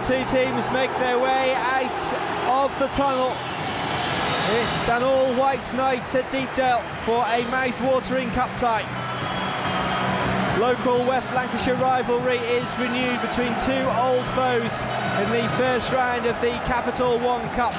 two teams make their way out of the tunnel. It's an all-white night at Deepdale for a mouth-watering cup tie. Local West Lancashire rivalry is renewed between two old foes in the first round of the Captial One Cup.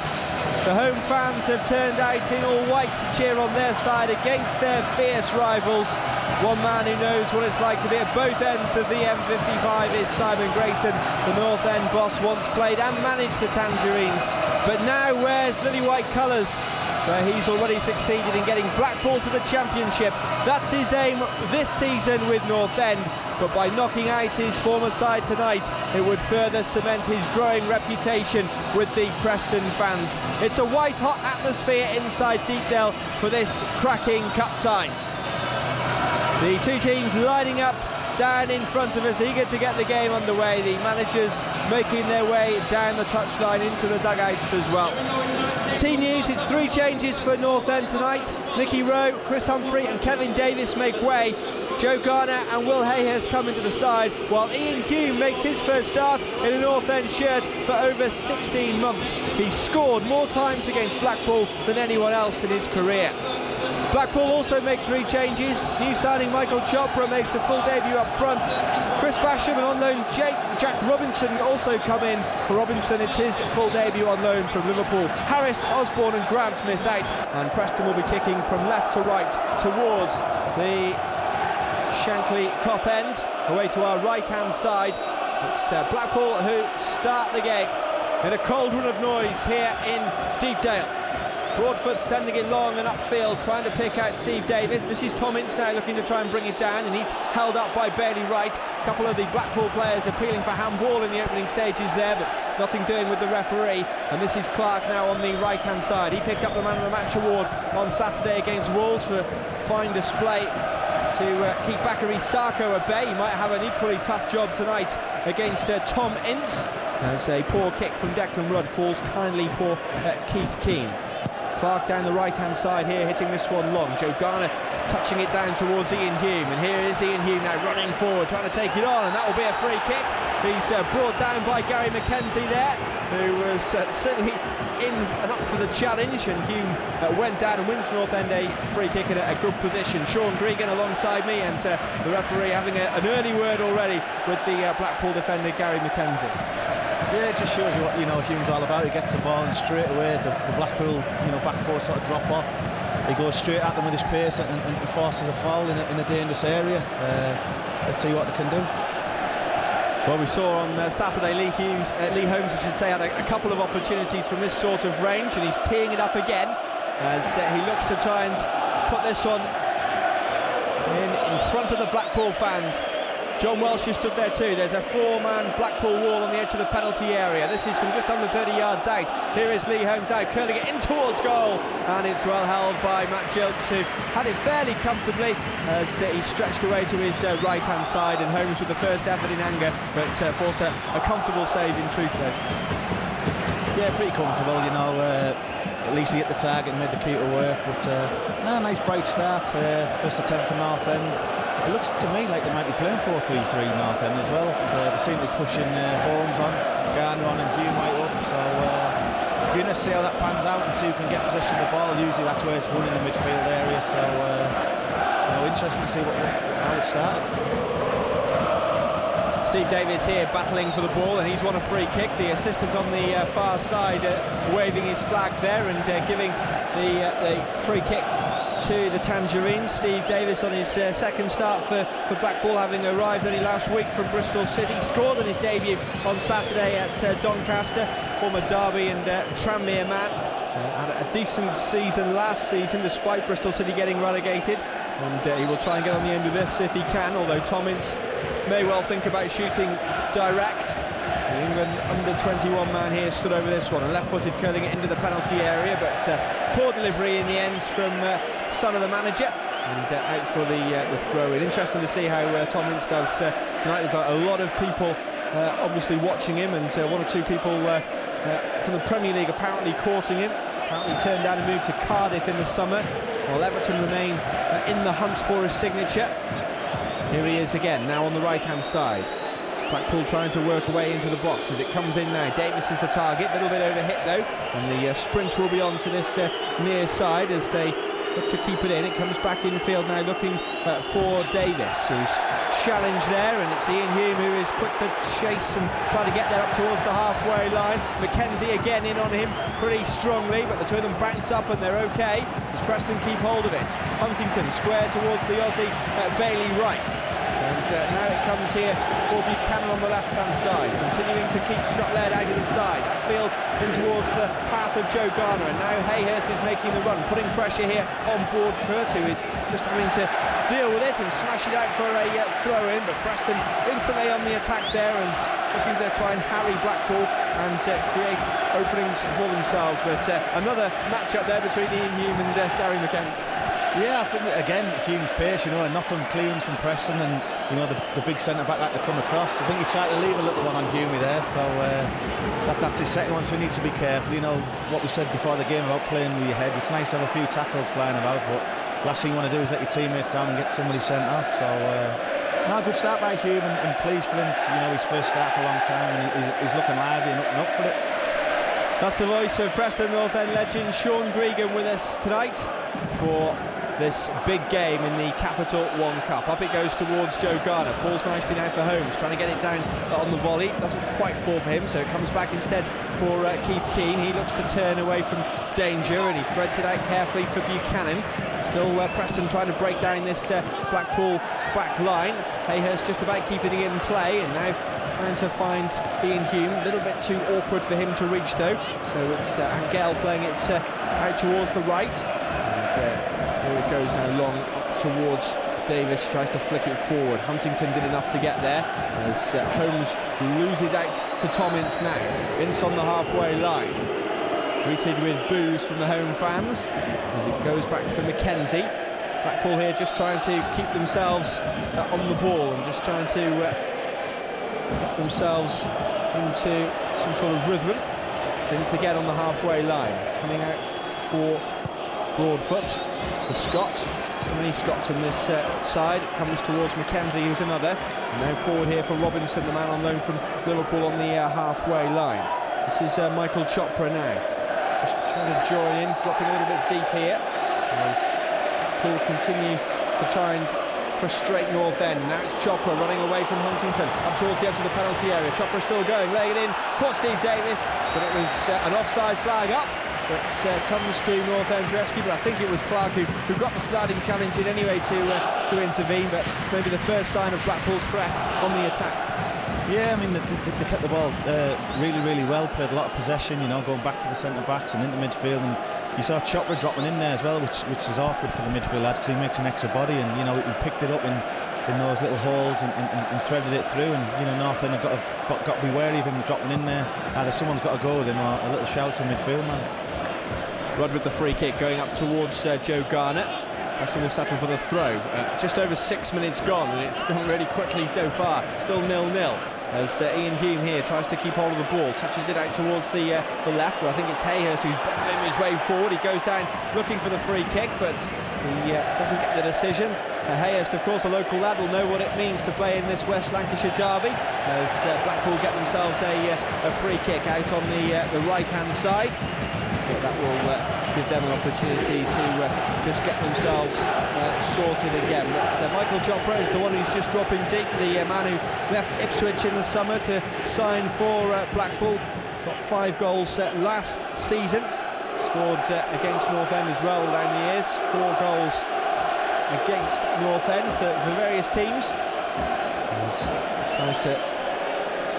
The home fans have turned out in all white to cheer on their side against their fierce rivals. One man who knows what it's like to be at both ends of the M55 is Simon Grayson. The North End boss once played and managed the Tangerines, but now wears lily-white colours, where he's already succeeded in getting Blackpool to the Championship. That's his aim this season with North End, but by knocking out his former side tonight, it would further cement his growing reputation with the Preston fans. It's a white-hot atmosphere inside Deepdale for this cracking cup tie. The two teams lining up down in front of us, eager to get the game underway. The managers making their way down the touchline into the dugouts as well. Team news, it's three changes for North End tonight. Nicky Rowe, Chris Humphrey and Kevin Davis make way. Joe Garner and Will Hayhurst come into the side, while Ian Hume makes his first start in a North End shirt for over 16 months. He's scored more times against Blackpool than anyone else in his career. Blackpool also make three changes. New signing Michael Chopra makes a full debut up front. Chris Basham and on loan Jack Robinson also come in. For Robinson, it's his full debut on loan from Liverpool. Harris, Osborne and Grant miss out, and Preston will be kicking from left to right towards the Shankly Cop end, away to our right-hand side. It's Blackpool who start the game in a cauldron of noise here in Deepdale. Broadfoot sending it long and upfield, trying to pick out Steve Davis. This is Tom Ince now looking to try and bring it down, and he's held up by Bailey Wright. A couple of the Blackpool players appealing for handball in the opening stages there, but nothing doing with the referee. And this is Clarke now on the right-hand side. He picked up the Man of the Match award on Saturday against Wolves for fine display to keep Bakary Sarko at bay. He might have an equally tough job tonight against Tom Ince, as a poor kick from Declan Rudd falls kindly for Keith Keane. Clarke down the right-hand side here, hitting this one long. Joe Garner touching it down towards Ian Hume, and here is Ian Hume now running forward, trying to take it on, and that will be a free kick. He's brought down by Gary McKenzie there, who was certainly in and up for the challenge, and Hume went down and wins North End a free kick in a good position. Sean Gregan alongside me, and the referee having an early word already with the Blackpool defender Gary McKenzie. Yeah, it just shows you what Hume's all about. He gets the ball and straight away the Blackpool back four sort of drop off. He goes straight at them with his pace and forces a foul in a dangerous area. Let's see what they can do. Well, we saw on Saturday Lee Holmes, I should say, had a couple of opportunities from this sort of range, and he's teeing it up again as he looks to try and put this one in front of the Blackpool fans. John Welsh is stood there too. There's a four-man Blackpool wall on the edge of the penalty area. This is from just under 30 yards out. Here is Lee Holmes now curling it in towards goal, and it's well held by Matt Gilks, who had it fairly comfortably as he stretched away to his right-hand side, and Holmes with the first effort in anger, but forced a comfortable save in truth there. Yeah, pretty comfortable, at least he hit the target and made the keeper work, but a nice bright start, first attempt from North End. It looks to me like they might be playing 4-3-3 North End as well. They seem to be pushing Holmes on, Garner on and Hume right up, so be interested to see how that pans out and see who can get possession of the ball. Usually that's where it's won in the midfield area, so interesting to see how it started. Steve Davis here battling for the ball, and he's won a free kick. The assistant on the far side waving his flag there and giving the free kick to the Tangerines. Steve Davis on his second start for Blackpool, having arrived only last week from Bristol City. Scored on his debut on Saturday at Doncaster, former Derby and Tranmere man. Had a decent season last season despite Bristol City getting relegated, and he will try and get on the end of this if he can, although Tom Ince may well think about shooting direct. The England under-21 man here stood over this one, and left-footed curling it into the penalty area, but poor delivery in the end from son of the manager, and out for the throw-in. Interesting to see how Tom Ince does tonight. There's a lot of people obviously watching him, and one or two people from the Premier League apparently courting him. Apparently turned down and moved to Cardiff in the summer, while Everton remain in the hunt for his signature. Here he is again, now on the right-hand side. Blackpool trying to work away into the box as it comes in now. Davis is the target, a little bit overhit though, and the sprint will be on to this near side as they look to keep it in. It comes back infield now, looking for Davis, who's challenged there, and it's Ian Hume who is quick to chase and try to get there up towards the halfway line. McKenzie again in on him pretty strongly, but the two of them bounce up and they're okay as Preston keep hold of it. Huntington square towards the Aussie Bailey Wright. And now it comes here for Buchanan on the left-hand side, continuing to keep Scott Laird out of the side. Upfield in towards the path of Joe Garner, and now Hayhurst is making the run, putting pressure here on board for Hurt, who is just having to deal with it and smash it out for a throw-in. But Preston instantly on the attack there and looking to try and harry Blackpool and create openings for themselves. But another match-up there between Ian Hume and Gary McKenzie. Yeah, I think that, again, Hume's pace, you know, and nothing clearance from Preston, and you know the big centre-back had to come across. I think he tried to leave a little one on Hume there, so that's his second one, so he needs to be careful. You know, what we said before the game about playing with your head, it's nice to have a few tackles flying about, but last thing you want to do is let your teammates down and get somebody sent off. So, no, good start by Hume, and pleased for him, you know, his first start for a long time, and he's looking lively and up for it. That's the voice of Preston North End legend Sean Gregan with us tonight for this big game in the Captial One Cup. Up it goes towards Joe Garner, falls nicely now for Holmes, trying to get it down on the volley, doesn't quite fall for him, so it comes back instead for Keith Keane. He looks to turn away from danger and he threads it out carefully for Buchanan. Still Preston trying to break down this Blackpool back line. Hayhurst just about keeping it in play, and now trying to find Ian Hume. A little bit too awkward for him to reach though, so it's Angel playing it out towards the right. And here it goes now long up towards Davis, tries to flick it forward. Huntington did enough to get there as Holmes loses out to Tom Ince now. Ince on the halfway line, greeted with boos from the home fans as it goes back for McKenzie. Blackpool here just trying to keep themselves on the ball and just trying to get themselves into some sort of rhythm. Ince again on the halfway line, coming out for Broadfoot. The Scott, so many Scots on this side. It comes towards McKenzie, who's another. And now forward here for Robinson, the man on loan from Liverpool on the halfway line. This is Michael Chopra now, just trying to join in, dropping a little bit deep here as Liverpool continue to try and frustrate North End. Now it's Chopra running away from Huntington up towards the edge of the penalty area. Chopra still going, laying it in for Steve Davis, but it was an offside flag up. That comes to North End's rescue, but I think it was Clarke who got the sliding challenge in anyway to intervene, but it's maybe the first sign of Blackpool's threat on the attack. Yeah, I mean, they kept the ball really, really well, played a lot of possession, you know, going back to the centre-backs and into midfield, and you saw Chopra dropping in there as well, which is awkward for the midfield lads because he makes an extra body, and, you know, he picked it up in those little holes and threaded it through, and, you know, North End have got to be wary of him dropping in there. Either someone's got to go with him or a little shout to midfield man. Rudd with the free kick going up towards Joe Garner. Preston will settle for the throw. Just over 6 minutes gone, and it's gone really quickly so far. Still 0-0 as Ian Hume here tries to keep hold of the ball, touches it out towards the left, where I think it's Hayhurst who's bungling his way forward. He goes down looking for the free kick, but he doesn't get the decision. Hayhurst, of course, a local lad, will know what it means to play in this West Lancashire derby as Blackpool get themselves a free kick out on the right-hand side. So that will give them an opportunity to just get themselves sorted again. But Michael Chopra is the one who's just dropping deep, the man who left Ipswich in the summer to sign for Blackpool. Got 5 goals last season, scored against North End as well down the years. 4 goals against North End for various teams. He tries to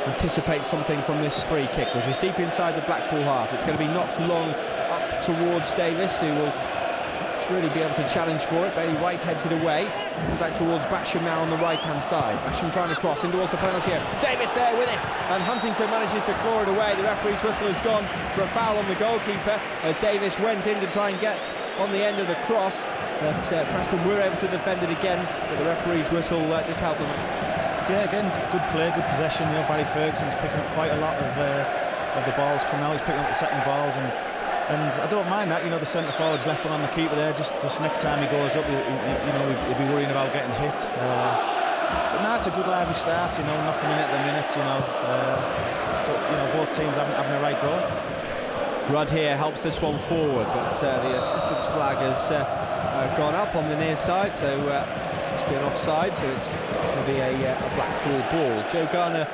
anticipate something from this free kick, which is deep inside the Blackpool half. It's going to be knocked long up towards Davis, who will really be able to challenge for it. Bailey White heads it away, comes out towards Basham now on the right-hand side. Basham trying to cross in towards the penalty area. Davis there with it, and Huntington manages to claw it away. The referee's whistle has gone for a foul on the goalkeeper as Davis went in to try and get on the end of the cross, but Preston were able to defend it again, but the referee's whistle just helped them. Yeah, again, good play, good possession. You know, Barry Ferguson's picking up quite a lot of the balls coming out. He's picking up the second balls, and I don't mind that. You know, the centre forward's left one on the keeper there. Just next time he goes up, you know, he'll be worrying about getting hit. But now it's a good lively start, you know, nothing in it at the minute, you know. But, you know, both teams having a right go. Rudd here helps this one forward, but the assistant's flag has gone up on the near side, so it's been offside, so it's going to be a Blackpool ball. Joe Garner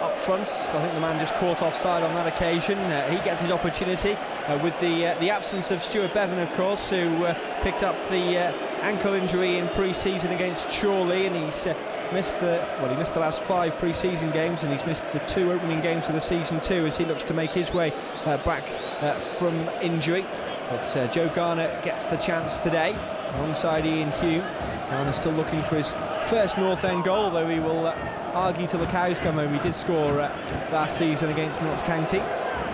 up front. I think the man just caught offside on that occasion. He gets his opportunity with the absence of Stuart Bevan, of course, who picked up the ankle injury in pre-season against Chorley, and he's missed the last 5 pre-season games, and he's missed the 2 opening games of the season too, as he looks to make his way back from injury. But Joe Garner gets the chance today alongside Ian Hume. Garner still looking for his first North End goal, although he will argue till the cows come home. He did score last season against Notts County.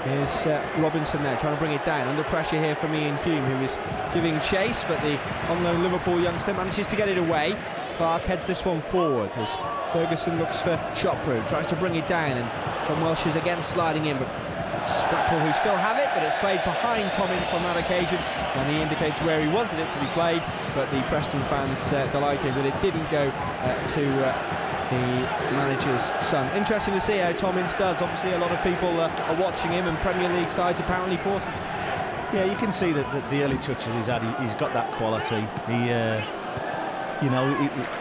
Here's Robinson there trying to bring it down, under pressure here from Ian Hume, who is giving chase, but the on-loan Liverpool youngster manages to get it away. Clarke heads this one forward as Ferguson looks for Chopra, tries to bring it down, and John Welsh is again sliding in, but it's Blackpool who still have it, but it's played behind Tom Ince on that occasion, and he indicates where he wanted it to be played, but the Preston fans delighted that it didn't go to the manager's son. Interesting to see how Tom Ince does. Obviously a lot of people are watching him, and Premier League sides apparently caught him. Yeah, you can see that the early touches he's had, he's got that quality. You know,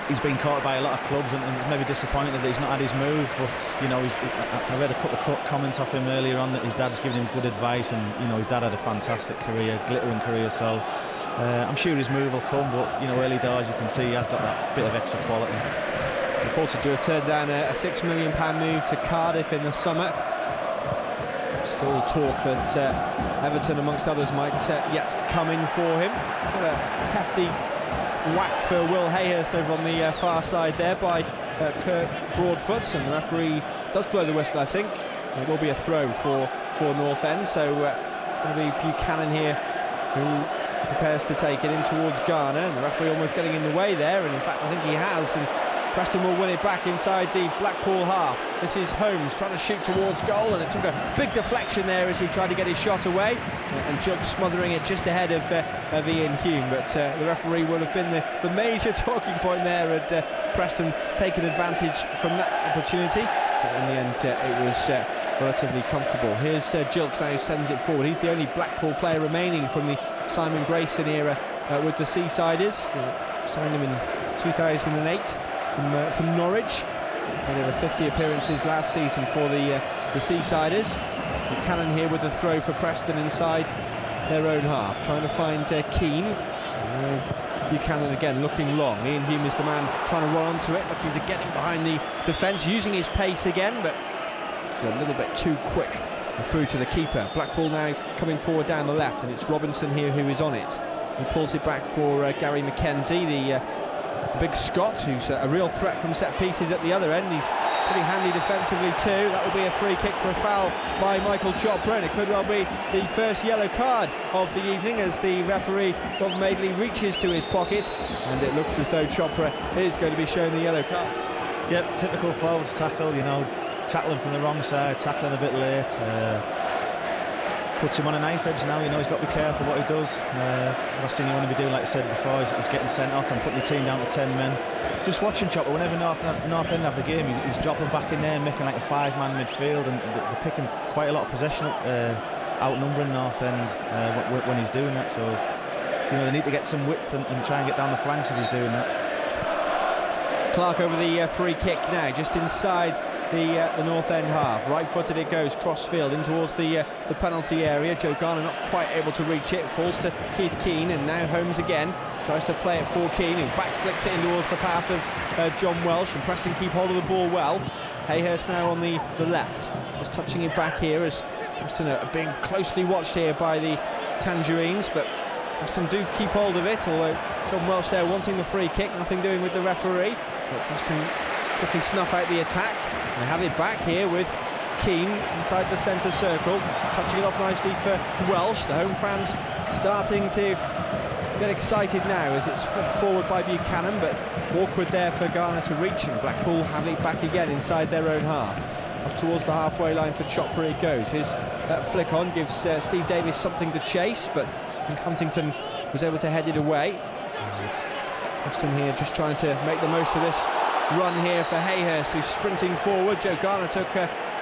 he's been caught by a lot of clubs, and he's maybe disappointed that he's not had his move, but you know, I read a couple of comments off him earlier on that his dad's given him good advice, and you know, his dad had a fantastic career, glittering career, so I'm sure his move will come, but you know, early doors you can see he has got that bit of extra quality. Reported to have turned down a £6 million move to Cardiff in the summer. Still talk that Everton amongst others might yet come in for him. Got a hefty whack for Will Hayhurst over on the far side there by Kirk Broadfoot, and the referee does blow the whistle, I think. It will be a throw for North End, so it's going to be Buchanan here who prepares to take it in towards Garner, and the referee almost getting in the way there, and in fact I think he has, and Preston will win it back inside the Blackpool half. This is Holmes trying to shoot towards goal, and it took a big deflection there as he tried to get his shot away, and Jug smothering it just ahead of Ian Hume, but the referee will have been the major talking point there, and Preston taking advantage from that opportunity, but in the end it was relatively comfortable. Here's Gilks now, who sends it forward. He's the only Blackpool player remaining from the Simon Grayson era with the Seasiders. Signed him in 2008 from Norwich. Had over 50 appearances last season for the Seasiders. Buchanan here with the throw for Preston inside their own half, trying to find Keane. Buchanan again looking long. Ian Hume is the man trying to run onto it, looking to get him behind the defence, using his pace again, but it's a little bit too quick through to the keeper. Blackpool now coming forward down the left, and it's Robinson here who is on it. He pulls it back for Gary McKenzie, the big Scot, who's a real threat from set pieces at the other end. He's pretty handy defensively too. That will be a free kick for a foul by Michael Chopra, and it could well be the first yellow card of the evening as the referee Bob Madeley reaches to his pocket, and it looks as though Chopra is going to be shown the yellow card. Yep, typical forwards tackle, you know, tackling from the wrong side, tackling a bit late. Puts him on a knife edge now, you know, he's got to be careful what he does. Last thing you want to be doing, like I said before, is getting sent off and putting the team down to 10 men. Just watching Chopper, whenever North End have the game, he's dropping back in there and making like a 5-man midfield, and they're picking quite a lot of possession up, outnumbering North End when he's doing that, so you know, they need to get some width and try and get down the flanks if he's doing that. Clarke over the free kick now, just inside the North End half. Right-footed it goes, cross-field in towards the penalty area. Joe Garner not quite able to reach it, falls to Keith Keane, and now Holmes again tries to play it for Keane, who back flicks it in towards the path of John Welsh, and Preston keep hold of the ball well. Hayhurst now on the left, just touching it back here as Preston are being closely watched here by the Tangerines, but Preston do keep hold of it, although John Welsh there wanting the free kick, nothing doing with the referee, but Preston looking snuff out the attack. They have it back here with Keane inside the centre circle, touching it off nicely for Welsh. The home fans starting to get excited now as it's flicked forward by Buchanan, but awkward there for Garner to reach, and Blackpool have it back again inside their own half. Up towards the halfway line for Chopra it goes. His flick on gives Steve Davis something to chase, but Huntington was able to head it away. And Preston here just trying to make the most of this run here for Hayhurst, who's sprinting forward. Joe Garner took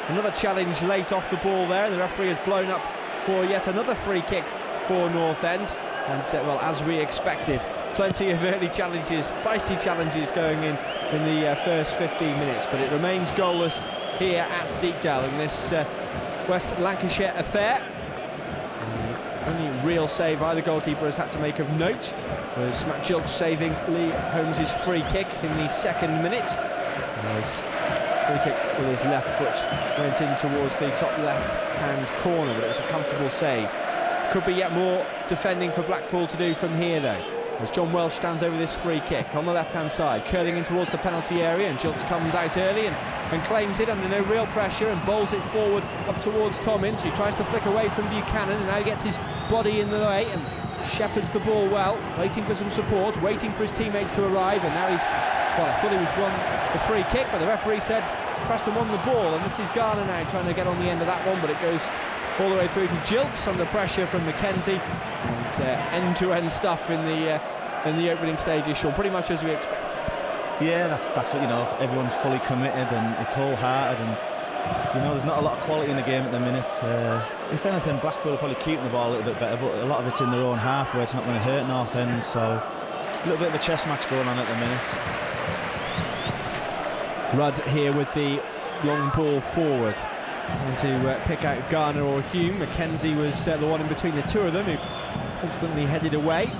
another challenge late off the ball there. The referee has blown up for yet another free kick for North End. And, well, as we expected, plenty of early challenges, feisty challenges going in the first 15 minutes. But it remains goalless here at Deepdale in this West Lancashire affair. Only real save either goalkeeper has had to make of note was Matt Jilks saving Lee Holmes' free kick in the second minute. His free kick with his left foot went in towards the top left-hand corner, but it was a comfortable save. Could be yet more defending for Blackpool to do from here, though, as John Welsh stands over this free kick on the left-hand side, curling in towards the penalty area, and Jilks comes out early and claims it under no real pressure and bowls it forward up towards Tom Ince, who tries to flick away from Buchanan and now gets his body in the way and shepherds the ball well, waiting for some support, waiting for his teammates to arrive, and now he's, well, I thought he was won the free kick, but the referee said Preston won the ball, and this is Garner now trying to get on the end of that one, but it goes all the way through to Jilks under pressure from Mackenzie, and end-to-end stuff in the opening stages, Sean, pretty much as we expect. Yeah, that's what, you know, everyone's fully committed and it's wholehearted, and you know, there's not a lot of quality in the game at the minute. If anything, Blackpool are probably keeping the ball a little bit better, but a lot of it's in their own half where it's not going to hurt North End, so a little bit of a chess match going on at the minute. Rudd here with the long ball forward, trying to pick out Garner or Hume. Mackenzie was the one in between the two of them, who confidently headed away.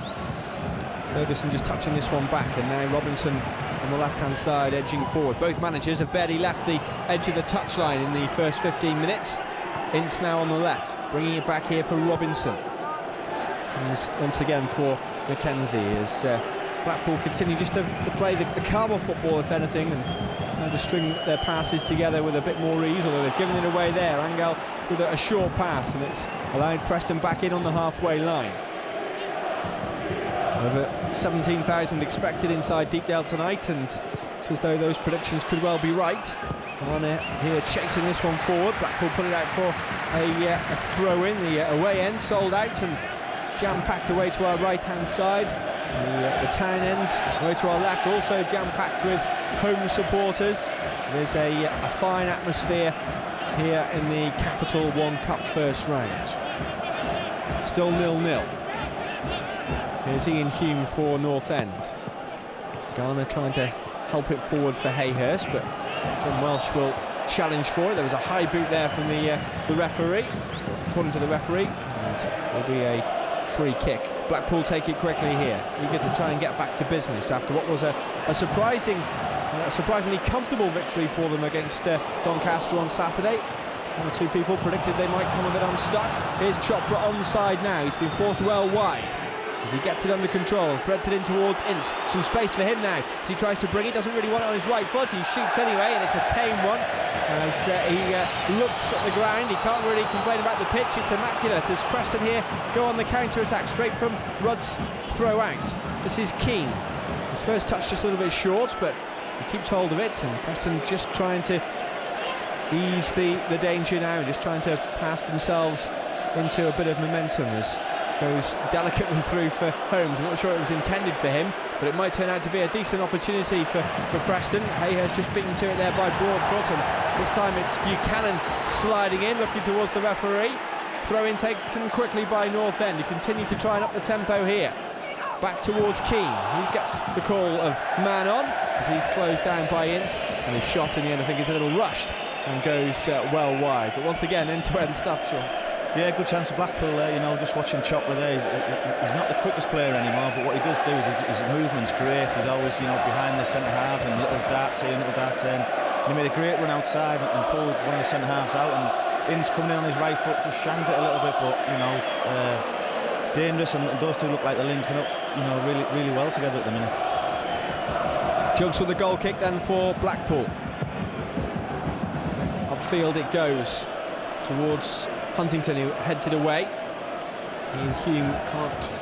Ferguson just touching this one back, and now Robinson on the left-hand side edging forward. Both managers have barely left the edge of the touchline in the first 15 minutes. Ince now on the left, bringing it back here for Robinson. And once again for Mackenzie, as Blackpool continue just to play the calmer football, if anything, and trying to string their passes together with a bit more ease, although they've given it away there. Angel with a short pass, and it's allowed Preston back in on the halfway line. Over 17,000 expected inside Deepdale tonight, and it's as though those predictions could well be right. Garner here chasing this one forward. Blackpool put it out for a throw-in. The away end sold out and jam-packed away to our right-hand side. The town end away to our left, also jam-packed with home supporters. There's a fine atmosphere here in the Captial One Cup first round. Still 0-0. Here's Ian Hume for North End. Garner trying to help it forward for Hayhurst, but John Welsh will challenge for it. There was a high boot there from the referee, according to the referee, and there'll be a free kick. Blackpool take it quickly here, eager to try and get back to business after what was a surprisingly comfortable victory for them against Doncaster on Saturday. One or two people predicted they might come a bit unstuck. Here's Chopra onside now. He's been forced well wide as he gets it under control and threads it in towards Ince. Some space for him now as he tries to bring it. Doesn't really want it on his right foot. He shoots anyway, and it's a tame one as he looks at the ground. He can't really complain about the pitch. It's immaculate as Preston here go on the counter-attack straight from Rudd's throw out. This is Keane. His first touch just a little bit short, but he keeps hold of it, and Preston just trying to ease the danger now, and just trying to pass themselves into a bit of momentum as goes delicately through for Holmes. I'm not sure it was intended for him, but it might turn out to be a decent opportunity for Preston. Hayhurst just beaten to it there by Broadfoot, and this time it's Buchanan sliding in, looking towards the referee. Throw in taken quickly by North End. He continue to try and up the tempo here. Back towards Keane. He gets the call of man on as he's closed down by Ince, and his shot in the end I think is a little rushed and goes well wide. But once again, end-to-end stuff, Sean. Yeah, good chance for Blackpool there, you know, just watching Chopra there. He's not the quickest player anymore, but what he does do is his movement's great. He's always, you know, behind the centre-halves and little darts here, little darts in. He made a great run outside and pulled one of the centre-halves out, and Ince coming in on his right foot just shanked it a little bit, but, you know, dangerous, and those two look like they're linking up, you know, really, really well together at the minute. Jugs with the goal kick then for Blackpool. Upfield it goes towards Huntington, who heads it away. Ian Hume can't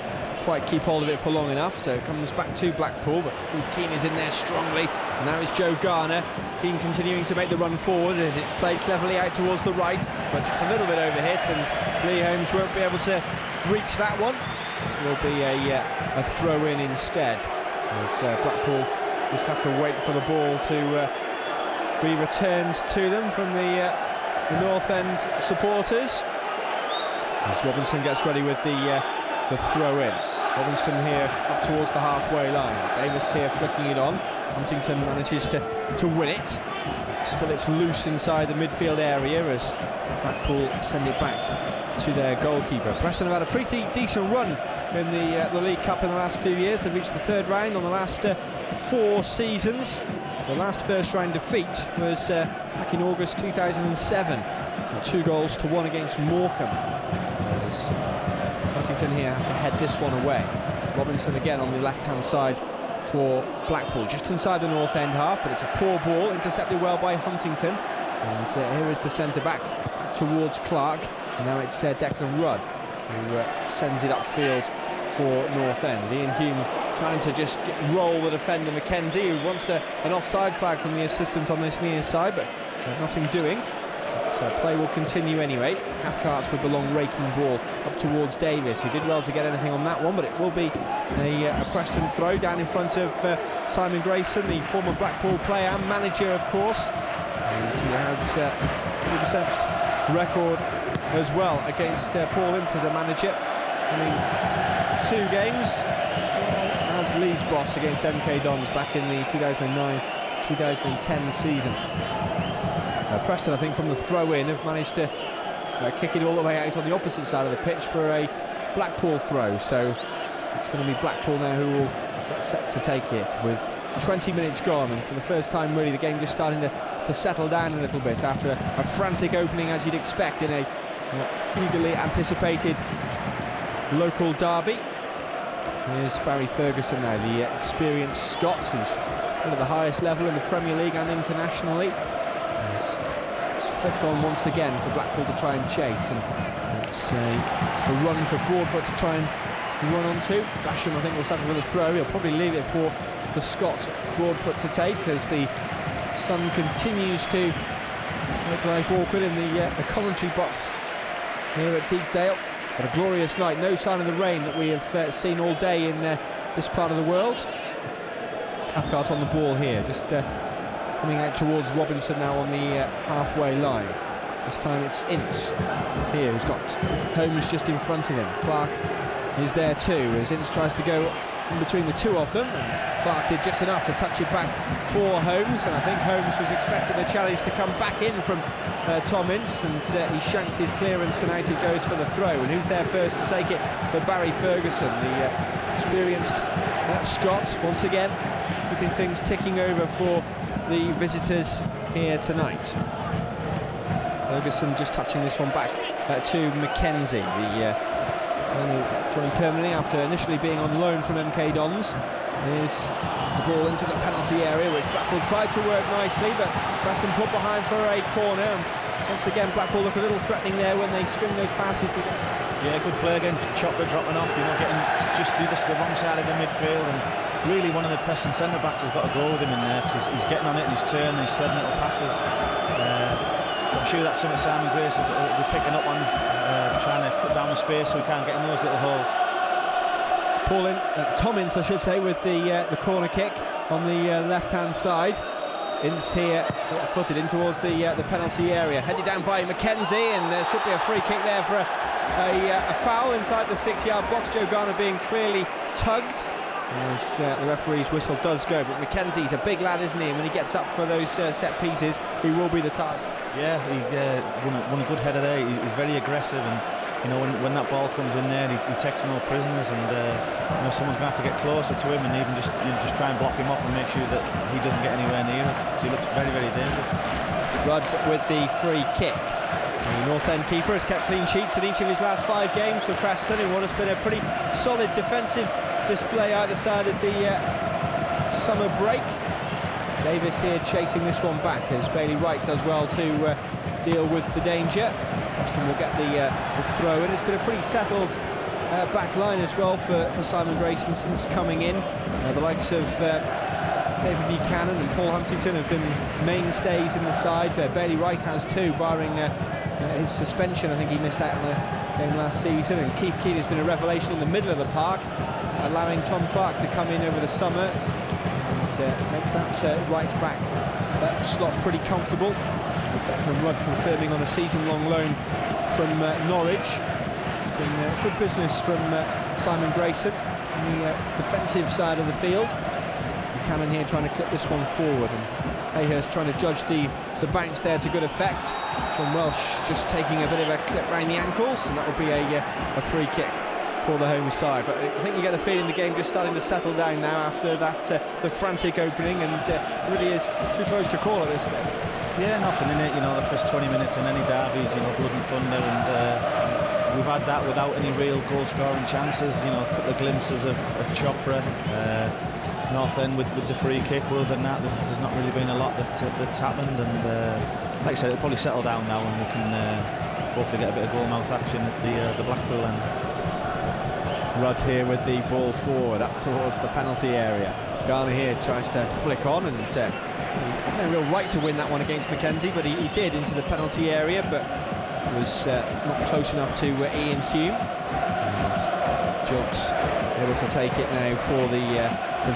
quite keep hold of it for long enough, so it comes back to Blackpool, but Keane is in there strongly, and now it's Joe Garner. Keane continuing to make the run forward as it's played cleverly out towards the right, but just a little bit overhit, and Lee Holmes won't be able to reach that one. It will be a throw-in instead, as Blackpool just have to wait for the ball to be returned to them from the North End supporters. As Robinson gets ready with the throw-in. Robinson here up towards the halfway line. Davis here flicking it on. Huntington manages to win it. Still it's loose inside the midfield area as Blackpool send it back to their goalkeeper. Preston have had a pretty decent run in the League Cup in the last few years. They've reached the third round on the last 4 seasons. The last first round defeat was back in August 2007. 2-1 against Morecambe. As Huntington here has to head this one away. Robinson again on the left-hand side for Blackpool, just inside the North End half, but it's a poor ball, intercepted well by Huntington. And here is the centre-back towards Clarke, and now it's Declan Rudd who sends it upfield for North End. Ian Hume trying to just roll the defender Mackenzie, who wants an offside flag from the assistant on this near side, but nothing doing. So play will continue anyway. Cathcart with the long raking ball up towards Davis. He did well to get anything on that one, but it will be a Preston throw down in front of Simon Grayson, the former Blackpool player and manager, of course. And he has 100% record as well against Paul Ince as a manager. I mean, 2 games as Leeds boss against MK Dons back in the 2009-2010 season. Preston, I think, from the throw-in have managed to kick it all the way out on the opposite side of the pitch for a Blackpool throw. So it's going to be Blackpool now who will get set to take it with 20 minutes gone, and for the first time really the game just starting to settle down a little bit after a frantic opening, as you'd expect in a eagerly anticipated local derby. Here's Barry Ferguson now, the experienced Scot, who's at the highest level in the Premier League and internationally. It's flicked on once again for Blackpool to try and chase, and it's a run for Broadfoot to try and run onto. Basham, I think, will settle for the throw. He'll probably leave it for the Scot Broadfoot to take as the sun continues to make life awkward in the commentary box here at Deepdale. But a glorious night, no sign of the rain that we have seen all day in this part of the world. Cathcart on the ball here, just coming out towards Robinson now on the halfway line. This time it's Ince here, who's got Holmes just in front of him. Clarke is there too, as Ince tries to go in between the two of them, and Clarke did just enough to touch it back for Holmes, and I think Holmes was expecting the challenge to come back in from Tom Ince, and he shanked his clearance, and out it goes for the throw. And who's there first to take it? For Barry Ferguson, the experienced Scot, once again keeping things ticking over for the visitors here tonight. Ferguson just touching this one back to Mackenzie, the joined permanently after initially being on loan from MK Dons. Here's the ball into the penalty area, which Blackpool tried to work nicely, but Preston put behind for a corner. And once again, Blackpool look a little threatening there when they string those passes together. Yeah, good play again. Chopper dropping off, getting just do this to the wrong side of the midfield, and really one of the Preston centre-backs has got to go with him in there, because he's getting on it and he's turning and he's threading little passes. So I'm sure that's something Simon Grace will be picking up on, trying to cut down the space so he can't get in those little holes. Tom Ince, I should say, with the corner kick on the left-hand side. Ince here, footed in towards the penalty area, headed down by Mackenzie, and there should be a free kick there for a foul inside the 6-yard box. Joe Garner being clearly tugged as the referee's whistle does go, but Mackenzie's a big lad, isn't he? And when he gets up for those set pieces, he will be the target. Yeah, he won a good header there. He's very aggressive, and when that ball comes in there, he takes no prisoners, and someone's going to have to get closer to him and even just try and block him off and make sure that he doesn't get anywhere near it. So he looks very, very dangerous. Rudd with the free kick. The North End keeper has kept clean sheets in each of his last 5 games for Preston in what has been a pretty solid defensive display either side of the summer break. Davis here chasing this one back as Bailey Wright does well to deal with the danger. Preston will get the throw in. It's been a pretty settled back line as well for Simon Grayson since coming in. The likes of David Buchanan and Paul Huntington have been mainstays in the side. Bailey Wright has too, barring his suspension. I think he missed out on the game last season. And Keith Keane has been a revelation in the middle of the park, allowing Tom Clarke to come in over the summer. And make that right back slot pretty comfortable. Declan Rudd confirming on a season-long loan from Norwich. It's been good business from Simon Grayson on the defensive side of the field. Buchanan here trying to clip this one forward, and Hayhurst trying to judge the bounce there to good effect. John Welsh just taking a bit of a clip round the ankles, and that will be a free kick for the home side. But I think you get the feeling the game just starting to settle down now after that the frantic opening, and really is too close to call at this stage. Yeah, nothing in it, you know, the first 20 minutes in any derbies, you know, blood and thunder, and we've had that without any real goal-scoring chances, you know, a couple of glimpses of Chopra, North End with the free kick, but other than that, there's not really been a lot that's happened, and like I said, it'll probably settle down now, and we can hopefully get a bit of goal-mouth action at the Blackpool end. Rudd here with the ball forward up towards the penalty area. Garner here tries to flick on, and had no real right to win that one against Mackenzie, but he did into the penalty area, but was not close enough to Ian Hume. And Jokes able to take it now for the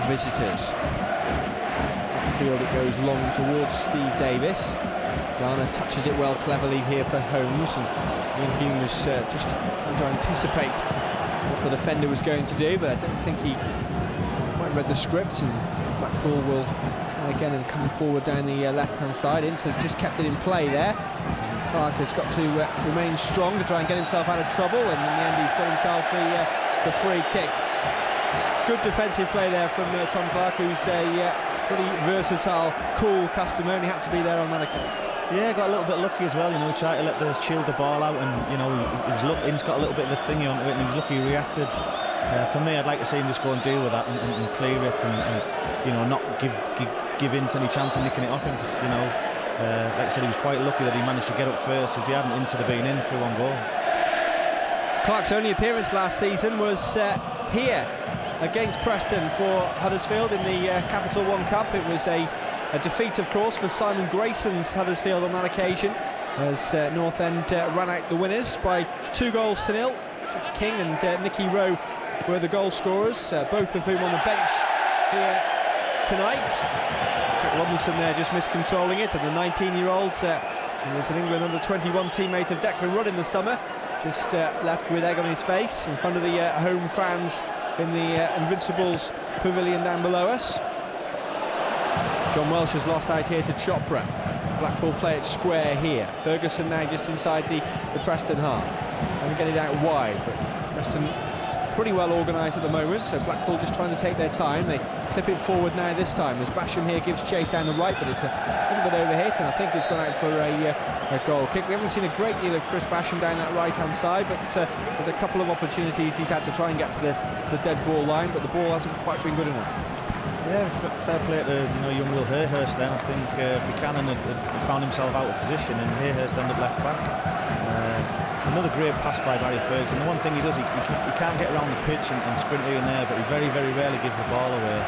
visitors. Upfield it goes long towards Steve Davis. Garner touches it well cleverly here for Holmes, and Ian Hume was just trying to anticipate what the defender was going to do, but I don't think he quite read the script, and Blackpool will try again and come forward down the left-hand side. Ince has just kept it in play there. And Clarke has got to remain strong to try and get himself out of trouble, and in the end he's got himself the free kick. Good defensive play there from Tom Clarke, who's a pretty versatile, cool customer, and he had to be there on that account. Yeah, got a little bit lucky as well, you know, he tried to let the shield the ball out, and you know, Ince got a little bit of a thingy onto it, and he was lucky he reacted. For me, I'd like to see him just go and deal with that and clear it, and you know, not give Ince any chance of nicking it off him, because you know, like I said, he was quite lucky that he managed to get up first. If he hadn't, Ince would have been in through one goal. Clarke's only appearance last season was here against Preston for Huddersfield in the Captial One Cup. It was a defeat, of course, for Simon Grayson's Huddersfield on that occasion, as North End ran out the winners by 2-0. Jack King and Nicky Rowe were the goal scorers, both of whom on the bench here tonight. Jack Robinson there just miscontrolling it, and the 19-year-old who was an England under-21 teammate of Declan Rudd in the summer, just left with egg on his face in front of the home fans in the Invincibles pavilion down below us. John Welsh has lost out here to Chopra. Blackpool play it square here. Ferguson now just inside the Preston half. Trying to get it out wide, but Preston pretty well organised at the moment, so Blackpool just trying to take their time. They clip it forward now this time, as Basham here gives chase down the right, but it's a little bit overhit, and I think it's gone out for a goal kick. We haven't seen a great deal of Chris Basham down that right-hand side, but there's a couple of opportunities he's had to try and get to the dead ball line, but the ball hasn't quite been good enough. Yeah, fair play to young Will Hayhurst then. I think Buchanan had found himself out of position, and Hayhurst ended up left back. Another great pass by Barry Ferguson. The one thing he does, he can't get around the pitch and sprint here and there, but he very, very rarely gives the ball away.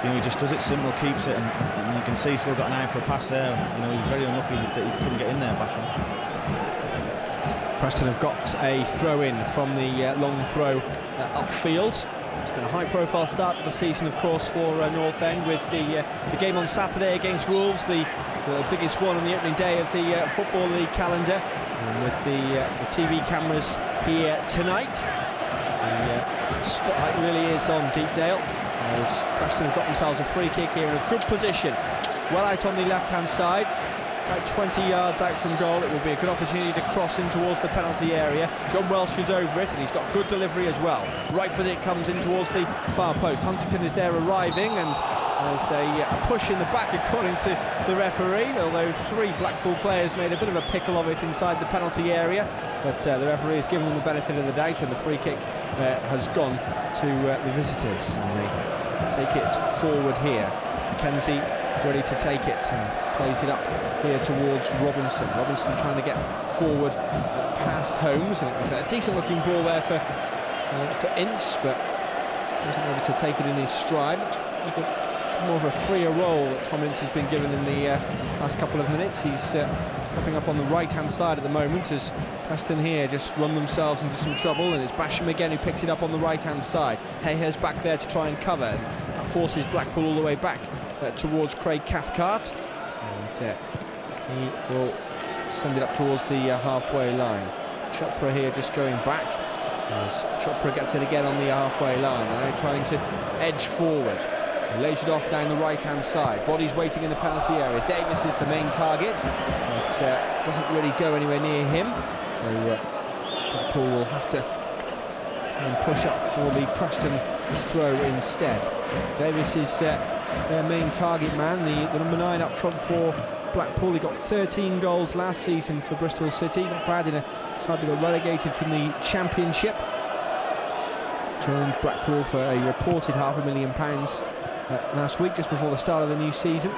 And he just does it simple, keeps it, and you can see he's still got an eye for a pass there. You know, he was very unlucky that he couldn't get in there, Basham. Preston have got a throw-in from the long throw upfield. It's been a high-profile start to the season, of course, for North End, with the game on Saturday against Wolves, the biggest one on the opening day of the Football League calendar, and with the TV cameras here tonight. The spotlight really is on Deepdale, as Preston have got themselves a free kick here in a good position, well out on the left-hand side. About 20 yards out from goal. It will be a good opportunity to cross in towards the penalty area. John Welsh is over it, and he's got good delivery as well. Right foot it comes in towards the far post. Huntington is there arriving, and there's a push in the back according to the referee, although 3 Blackpool players made a bit of a pickle of it inside the penalty area, but the referee has given them the benefit of the doubt, and the free kick has gone to the visitors, and they take it forward here. Mackenzie ready to take it and plays it up here towards Robinson. Robinson trying to get forward past Holmes, and it was a decent looking ball there for Ince, but wasn't able to take it in his stride. Looks like more of a freer role that Tom Ince has been given in the last couple of minutes. He's popping up on the right hand side at the moment, as Preston here just run themselves into some trouble, and it's Basham again who picks it up on the right hand side. Hayhurst back there to try and cover. That forces Blackpool all the way back towards Craig Cathcart, and he will send it up towards the halfway line. Chopra here just going back as Chopra gets it again on the halfway line, and now trying to edge forward. He lays it off down the right-hand side. Bodies waiting in the penalty area. Davis is the main target, but doesn't really go anywhere near him. So Blackpool will have to try and push up for the Preston throw instead. Davis is their main target man, the number 9 up front for Blackpool. He got 13 goals last season for Bristol City. Not bad in a side that got relegated from the Championship. Joined Blackpool for a reported £500,000 last week, just before the start of the new season.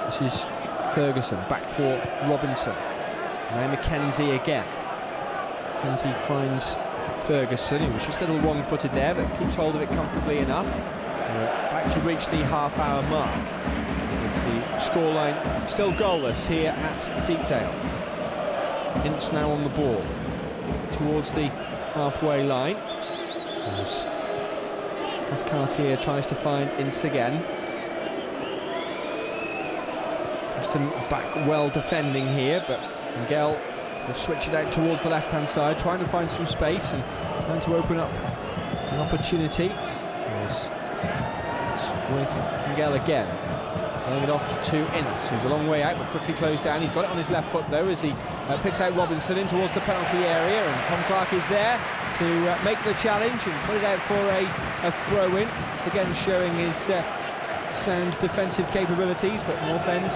This is Ferguson, back for Robinson. Now Mackenzie again. Mackenzie finds Ferguson, he was just a little wrong-footed there, but keeps hold of it comfortably enough. Back to reach the half-hour mark, with the scoreline still goalless here at Deepdale. Ince now on the ball, towards the halfway line. As Cathcart here tries to find Ince again. Preston back well defending here, but Miguel will switch it out towards the left-hand side, trying to find some space and trying to open up an opportunity. As it's with Miguel again, laying it off to Ince, who's a long way out but quickly closed down. He's got it on his left foot though, as he picks out Robinson in towards the penalty area, and Tom Clarke is there to make the challenge and put it out for a throw-in. It's again showing his sound defensive capabilities, but North End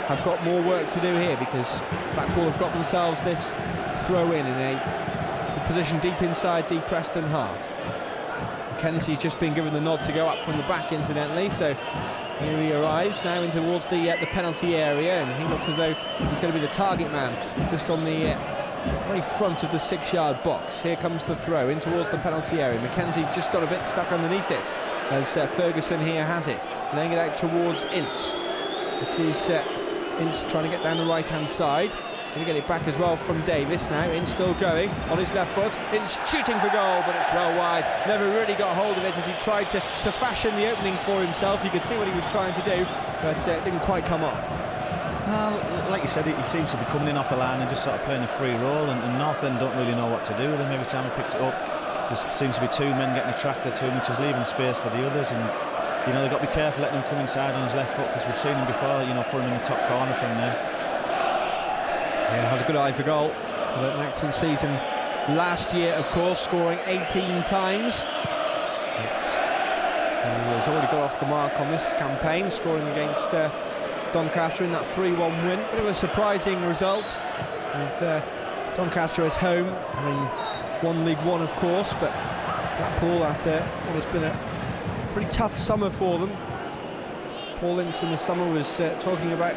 have got more work to do here, because Blackpool have got themselves this throw-in a position deep inside the Preston half. Mackenzie's just been given the nod to go up from the back, incidentally, so here he arrives now in towards the penalty area, and he looks as though he's going to be the target man just on the very front of the 6-yard box. Here comes the throw in towards the penalty area. Mackenzie just got a bit stuck underneath it, as Ferguson here has it, laying it out towards Ince. This is Ince trying to get down the right-hand side. He's going to get it back as well from Davis now. Ince still going on his left foot. Ince shooting for goal, but it's well wide. Never really got hold of it as he tried to fashion the opening for himself. You could see what he was trying to do, but it didn't quite come up. No, like you said, he seems to be coming in off the line and just sort of playing a free role, and North End don't really know what to do with him. Every time he picks it up, there seems to be 2 men getting attracted to him, which is leaving space for the others. And you know, they've got to be careful letting him come inside on his left foot, because we've seen him before, you know, put him in the top corner from there. Yeah, has a good eye for goal. An excellent season last year, of course, scoring 18 times. He has already got off the mark on this campaign, scoring against Doncaster in that 3-1 win. Bit of a surprising result, with Doncaster at home having won League One, of course, but Blackpool, after what has been a pretty tough summer for them. Paul Ince in the summer was talking about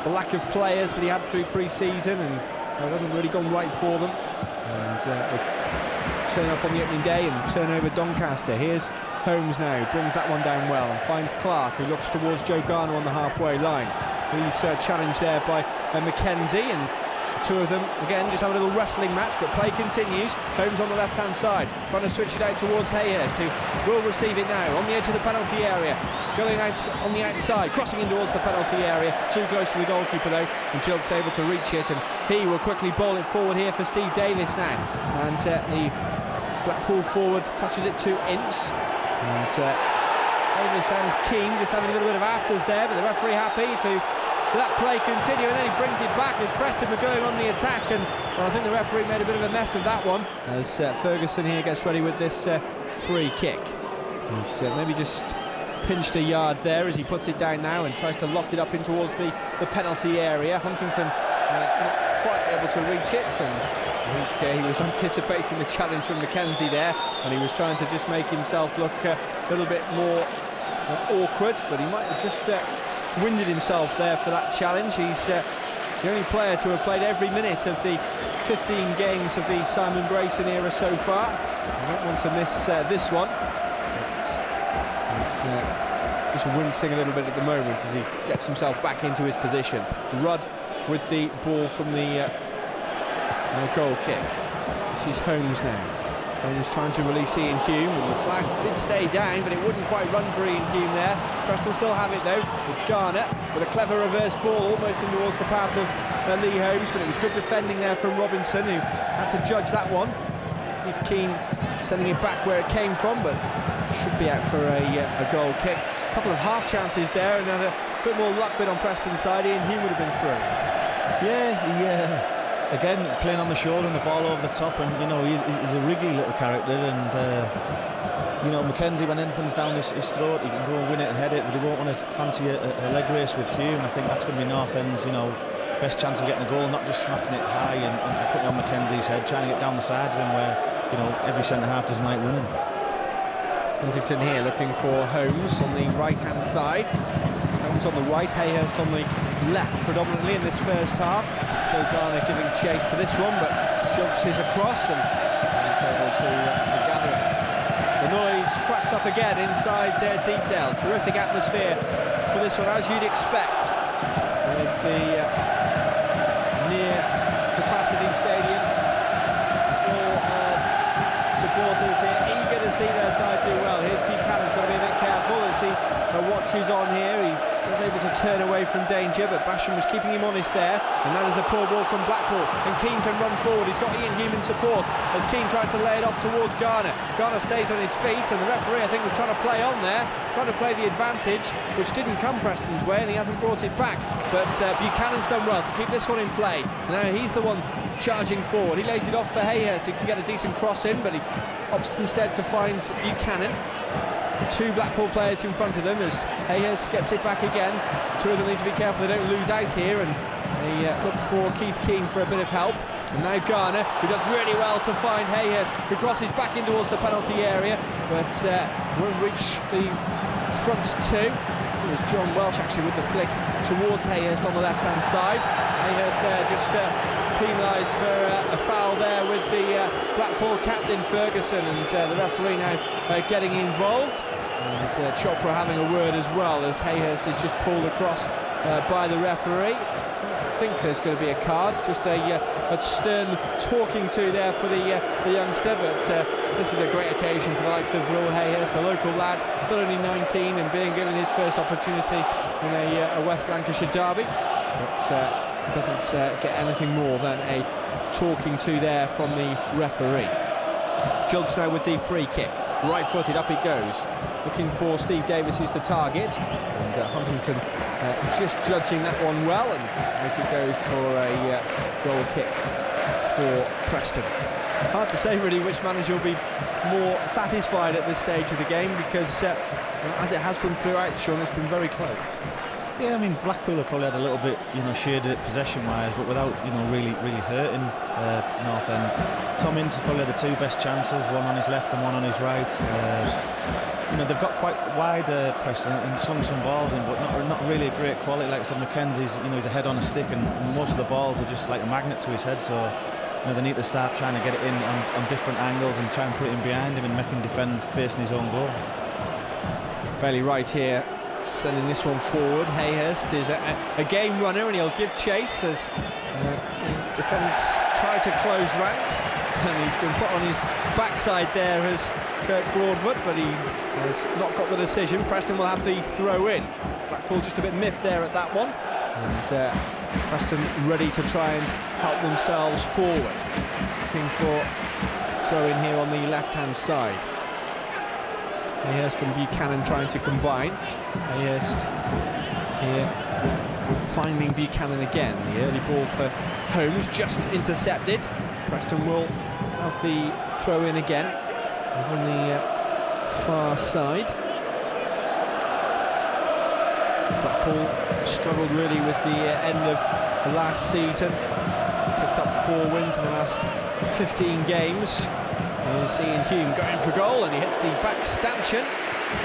the lack of players that he had through pre-season, and it wasn't really gone right for them. And they turn up on the opening day and turn over Doncaster. Here's Holmes now, brings that one down well and finds Clarke, who looks towards Joe Garner on the halfway line. He's challenged there by Mackenzie, and the two of them again just have a little wrestling match, but play continues. Holmes on the left-hand side, trying to switch it out towards Hayhurst, who will receive it now on the edge of the penalty area, going out on the outside, crossing in towards the penalty area, too close to the goalkeeper though, and Jilk's able to reach it, and he will quickly bowl it forward here for Steve Davis now, and the Blackpool forward touches it to Ince, and Davis and Keane just having a little bit of afters there, but the referee happy to let play continue, and then he brings it back as Preston were going on the attack, and well, I think the referee made a bit of a mess of that one, as Ferguson here gets ready with this free kick. He's maybe just pinched a yard there as he puts it down now and tries to loft it up in towards the penalty area. Huntington not quite able to reach it, and I think he was anticipating the challenge from Mackenzie there, and he was trying to just make himself look a little bit more awkward, but he might have just winded himself there for that challenge. He's the only player to have played every minute of the 15 games of the Simon Grayson era so far. I don't want to miss this one. He's just wincing a little bit at the moment as he gets himself back into his position. Rudd with the ball from the goal kick. This is Holmes now. He was trying to release Ian Hume, and the flag did stay down, but it wouldn't quite run for Ian Hume there. Preston still have it though. It's Garner with a clever reverse ball almost in towards the path of Lee Holmes, but it was good defending there from Robinson, who had to judge that one. Keith Keane sending it back where it came from, but should be out for a goal kick. A couple of half chances there, and then a bit more luck bit on Preston's side. Ian Hume would have been through. Yeah, again, playing on the shoulder and the ball over the top, and you know he's a wriggly little character, and you know Mackenzie, when anything's down his throat, he can go and win it and head it, but he won't want to fancy a leg race with Hume. I think that's going to be North End's, you know, best chance of getting a goal, not just smacking it high and putting it on Mackenzie's head, trying to get down the sides of him where, you know, every centre half doesn't like winning. Huntington here looking for Holmes on the right hand side. Holmes on the right, Hayhurst on the left predominantly in this first half. Joe Garner giving chase to this one, but jumps his across and he's able to gather it. The noise cracks up again inside Deepdale. Terrific atmosphere for this one, as you'd expect, with the near capacity stadium full of supporters here, eager to see their side do well. Here's Buchanan's got to be a bit careful as he watches on here. He was able to turn away from danger, but Basham was keeping him honest there, and that is a poor ball from Blackpool, and Keane can run forward. He's got Ian Hume in support as Keane tries to lay it off towards Garner. Garner stays on his feet, and the referee, I think, was trying to play on there, trying to play the advantage, which didn't come Preston's way, and he hasn't brought it back. But Buchanan's done well to keep this one in play. Now he's the one charging forward. He lays it off for Hayhurst, who can get a decent cross in, but he opts instead to find Buchanan. Two Blackpool players in front of them as Hayhurst gets it back again. Two of them need to be careful they don't lose out here, and they look for Keith Keane for a bit of help. And now Garner, who does really well to find Hayhurst, who crosses back in towards the penalty area, but won't reach the front two. It was John Welsh actually with the flick towards Hayhurst on the left-hand side. Hayhurst there just penalised for a foul there with the Blackpool captain Ferguson, and the referee now getting involved, and Chopra having a word as well as Hayhurst is just pulled across by the referee. I think there's going to be a card, just a stern talking to there for the youngster, but this is a great occasion for the likes of Will Hayhurst, a local lad, still only 19 and being given his first opportunity in a West Lancashire derby, but doesn't get anything more than a talking to there from the referee. Jugs now with the free kick, right-footed, up it goes, looking for Steve Davis, who's the target, and Huntington just judging that one well, and out it goes for a goal kick for Preston. Hard to say really which manager will be more satisfied at this stage of the game, because as it has been throughout, Sean, it's been very close. Yeah, I mean, Blackpool have probably had a little bit, you know, shaded possession-wise, but without, you know, really hurting North End. Tom Ince has probably had the two best chances, one on his left and one on his right. You know, they've got quite wide Preston and slung some balls in, but not really a great quality. Like I said, Mackenzie's, you know, he's a head on a stick, and most of the balls are just like a magnet to his head. So, you know, they need to start trying to get it in on different angles and try and put it in behind him and make him defend facing his own goal. Bailey Wright here, sending this one forward. Hayhurst is a game runner, and he'll give chase as defence try to close ranks, and he's been put on his backside there as Kirk Broadfoot, but he has not got the decision. Preston will have the throw in. Blackpool just a bit miffed there at that one, and Preston ready to try and help themselves forward, looking for throw in here on the left hand side. Hayhurst and Buchanan trying to combine. Hayhurst here finding Buchanan again. The early ball for Holmes just intercepted. Preston will have the throw in again over on the far side. Blackpool struggled really with the end of the last season. Picked up 4 wins in the last 15 games. Here's Ian Hume going for goal, and he hits the back stanchion.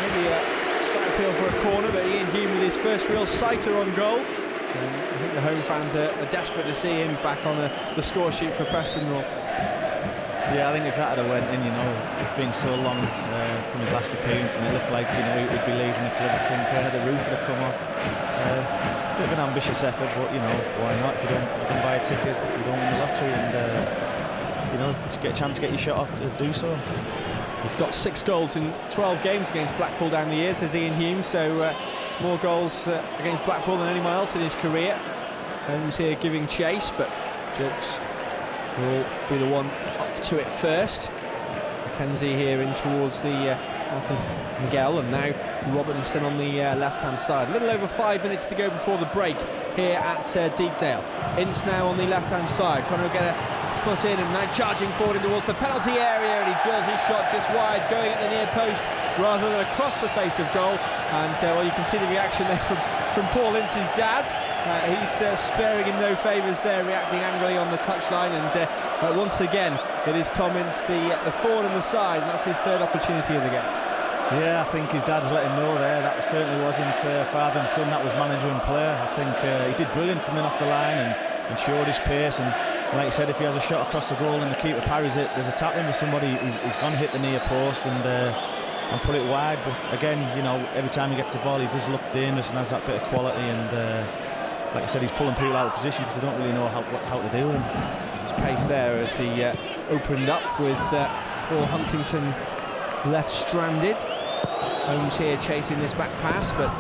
Maybe a slight appeal for a corner, but Ian Hume with his first real sighter on goal. And I think the home fans are desperate to see him back on the score sheet for Preston North. Yeah, I think if that had went in, you know, it's been so long from his last appearance, and it looked like, you know, he would be leaving the club. I think the roof would have come off. Bit of an ambitious effort, but you know, why not? If you don't buy a ticket, you don't win the lottery, and you know, to get a chance to get your shot off, do so. He's got 6 goals in 12 games against Blackpool down the years, says Ian Hume, so it's more goals against Blackpool than anyone else in his career. Holmes here giving chase, but Gilks will be the one up to it first. Mackenzie here in towards the path of Miguel, and now Robinson on the left-hand side. A little over 5 minutes to go before the break here at Deepdale. Ince now on the left-hand side, trying to get a foot in, and now charging forward in towards the penalty area, and he drills his shot just wide, going at the near post rather than across the face of goal. And well, you can see the reaction there from Paul Ince's dad. He's sparing him no favours there, reacting angrily on the touchline, and once again it is Tom Ince, the thorn in the side, and that's his 3rd opportunity of the game. Yeah, I think his dad's let him know there. That certainly wasn't father and son, that was manager and player. I think he did brilliant coming off the line and showed his pace, and like you said, if he has a shot across the goal and the keeper parries it, there's a tackling with somebody, he's gone hit the near post and put it wide. But again, you know, every time he gets the ball he does look dangerous and has that bit of quality, and like I said, he's pulling people out of position because they don't really know how to deal with him. His pace there as he opened up with Paul Huntington left stranded. Holmes here chasing this back pass, but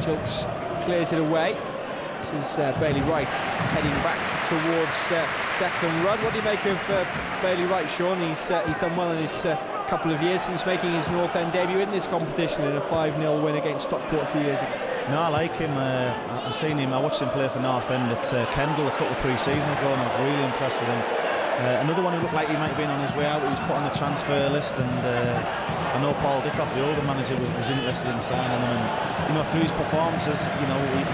Gilks clears it away. This is Bailey Wright heading back towards Declan Rudd. What do you make of Bailey Wright, Sean? He's done well in his couple of years since making his North End debut in this competition in a 5-0 win against Stockport a few years ago. No, I like him. I seen him. I watched him play for North End at Kendal a couple of pre-season ago, and I was really impressed with him. Another one who looked like he might have been on his way out. He was put on the transfer list, and I know Paul Dickoff, the older manager, was interested in signing him. And you know, through his performances, you know, he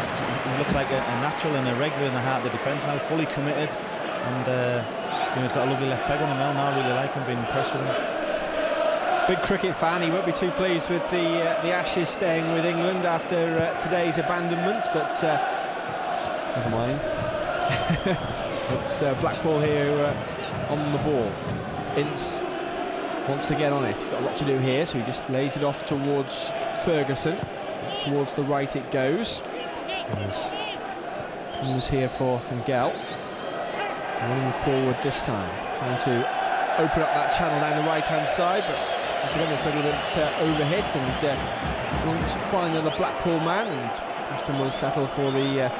looks like a natural and a regular in the heart of the defence now, fully committed, and you know, he's got a lovely left peg on him now. I really like him. Been impressed with him. Big cricket fan. He won't be too pleased with the Ashes staying with England after today's abandonment, but never mind. It's Blackpool here on the ball. Ince once again on it. He's got a lot to do here, so he just lays it off towards Ferguson. Towards the right it goes. Comes here for Engel. Running forward this time, trying to open up that channel down the right-hand side, but once again it's a little bit overhit, and won't find another Blackpool man, and Preston will settle for the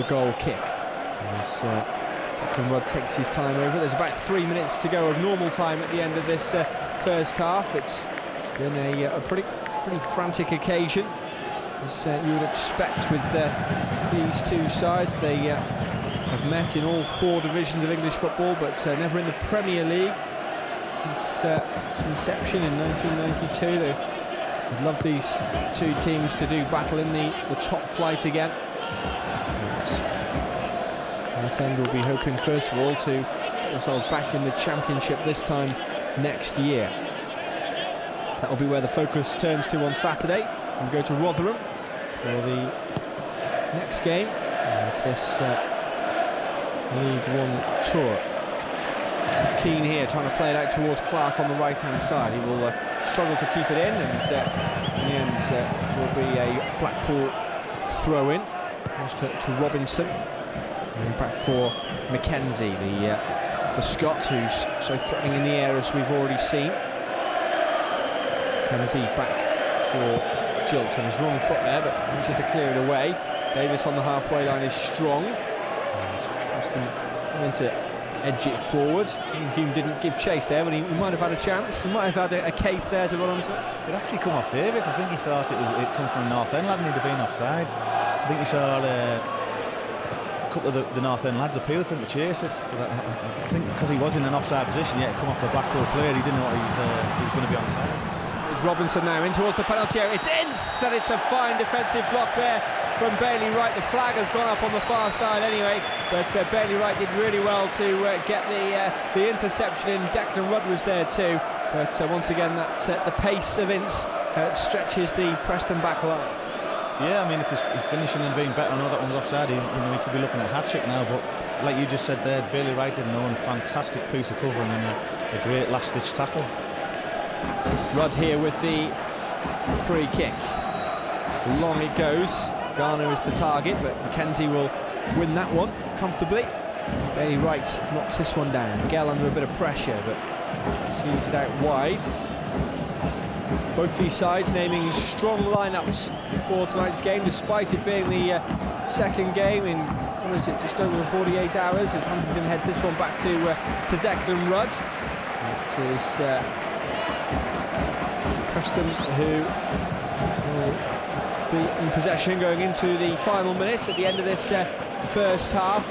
goal kick. As Declan Rudd takes his time over. There's about 3 minutes to go of normal time at the end of this first half. It's been a pretty frantic occasion, as you would expect with these two sides. They have met in all 4 divisions of English football, but never in the Premier League since its inception in 1992. They'd love these two teams to do battle in the top flight again. North End will be hoping first of all to get themselves back in the Championship this time next year. That will be where the focus turns to on Saturday, and go to Rotherham for the next game of this League One tour. Keane here trying to play it out towards Clarke on the right-hand side. He will struggle to keep it in, and in the end will be a Blackpool throw-in. Goes to Robinson. And back for Mackenzie, the Scot, who's so threatening in the air as we've already seen. Mackenzie back for Gilks on his wrong foot there, but manages to clear it away. Davis on the halfway line is strong. And Preston trying to edge it forward. Hume didn't give chase there, but he might have had a chance. He might have had a case there to run onto. It actually come off Davis. I think he thought it come from North End lad and he'd have been offside. I think he saw a couple of the North End lads appeal for him to chase it, but I think because he was in an offside position, it come off the Blackpool player. He didn't know he was going to be onside. It's Robinson now in towards the penalty area. It's Ince, and it's a fine defensive block there from Bailey Wright. The flag has gone up on the far side anyway, but Bailey Wright did really well to get the interception in. Declan Rudd was there too, but once again the pace of Ince stretches the Preston back line. Yeah, I mean, if he's finishing and being better, I know that one's offside. He could be looking at a hat-trick now, but like you just said there, Bailey Wright didn't know, and fantastic piece of covering and a great last-ditch tackle. Rudd here with the free kick. Long it goes. Garner is the target, but Mackenzie will win that one comfortably. Bailey Wright knocks this one down. Gell under a bit of pressure, but sees it out wide. Both these sides naming strong lineups for tonight's game, despite it being the second game in, what is it, just over 48 hours, as Huntington heads this one back to Declan Rudd. It is Preston who will be in possession going into the final minute at the end of this first half.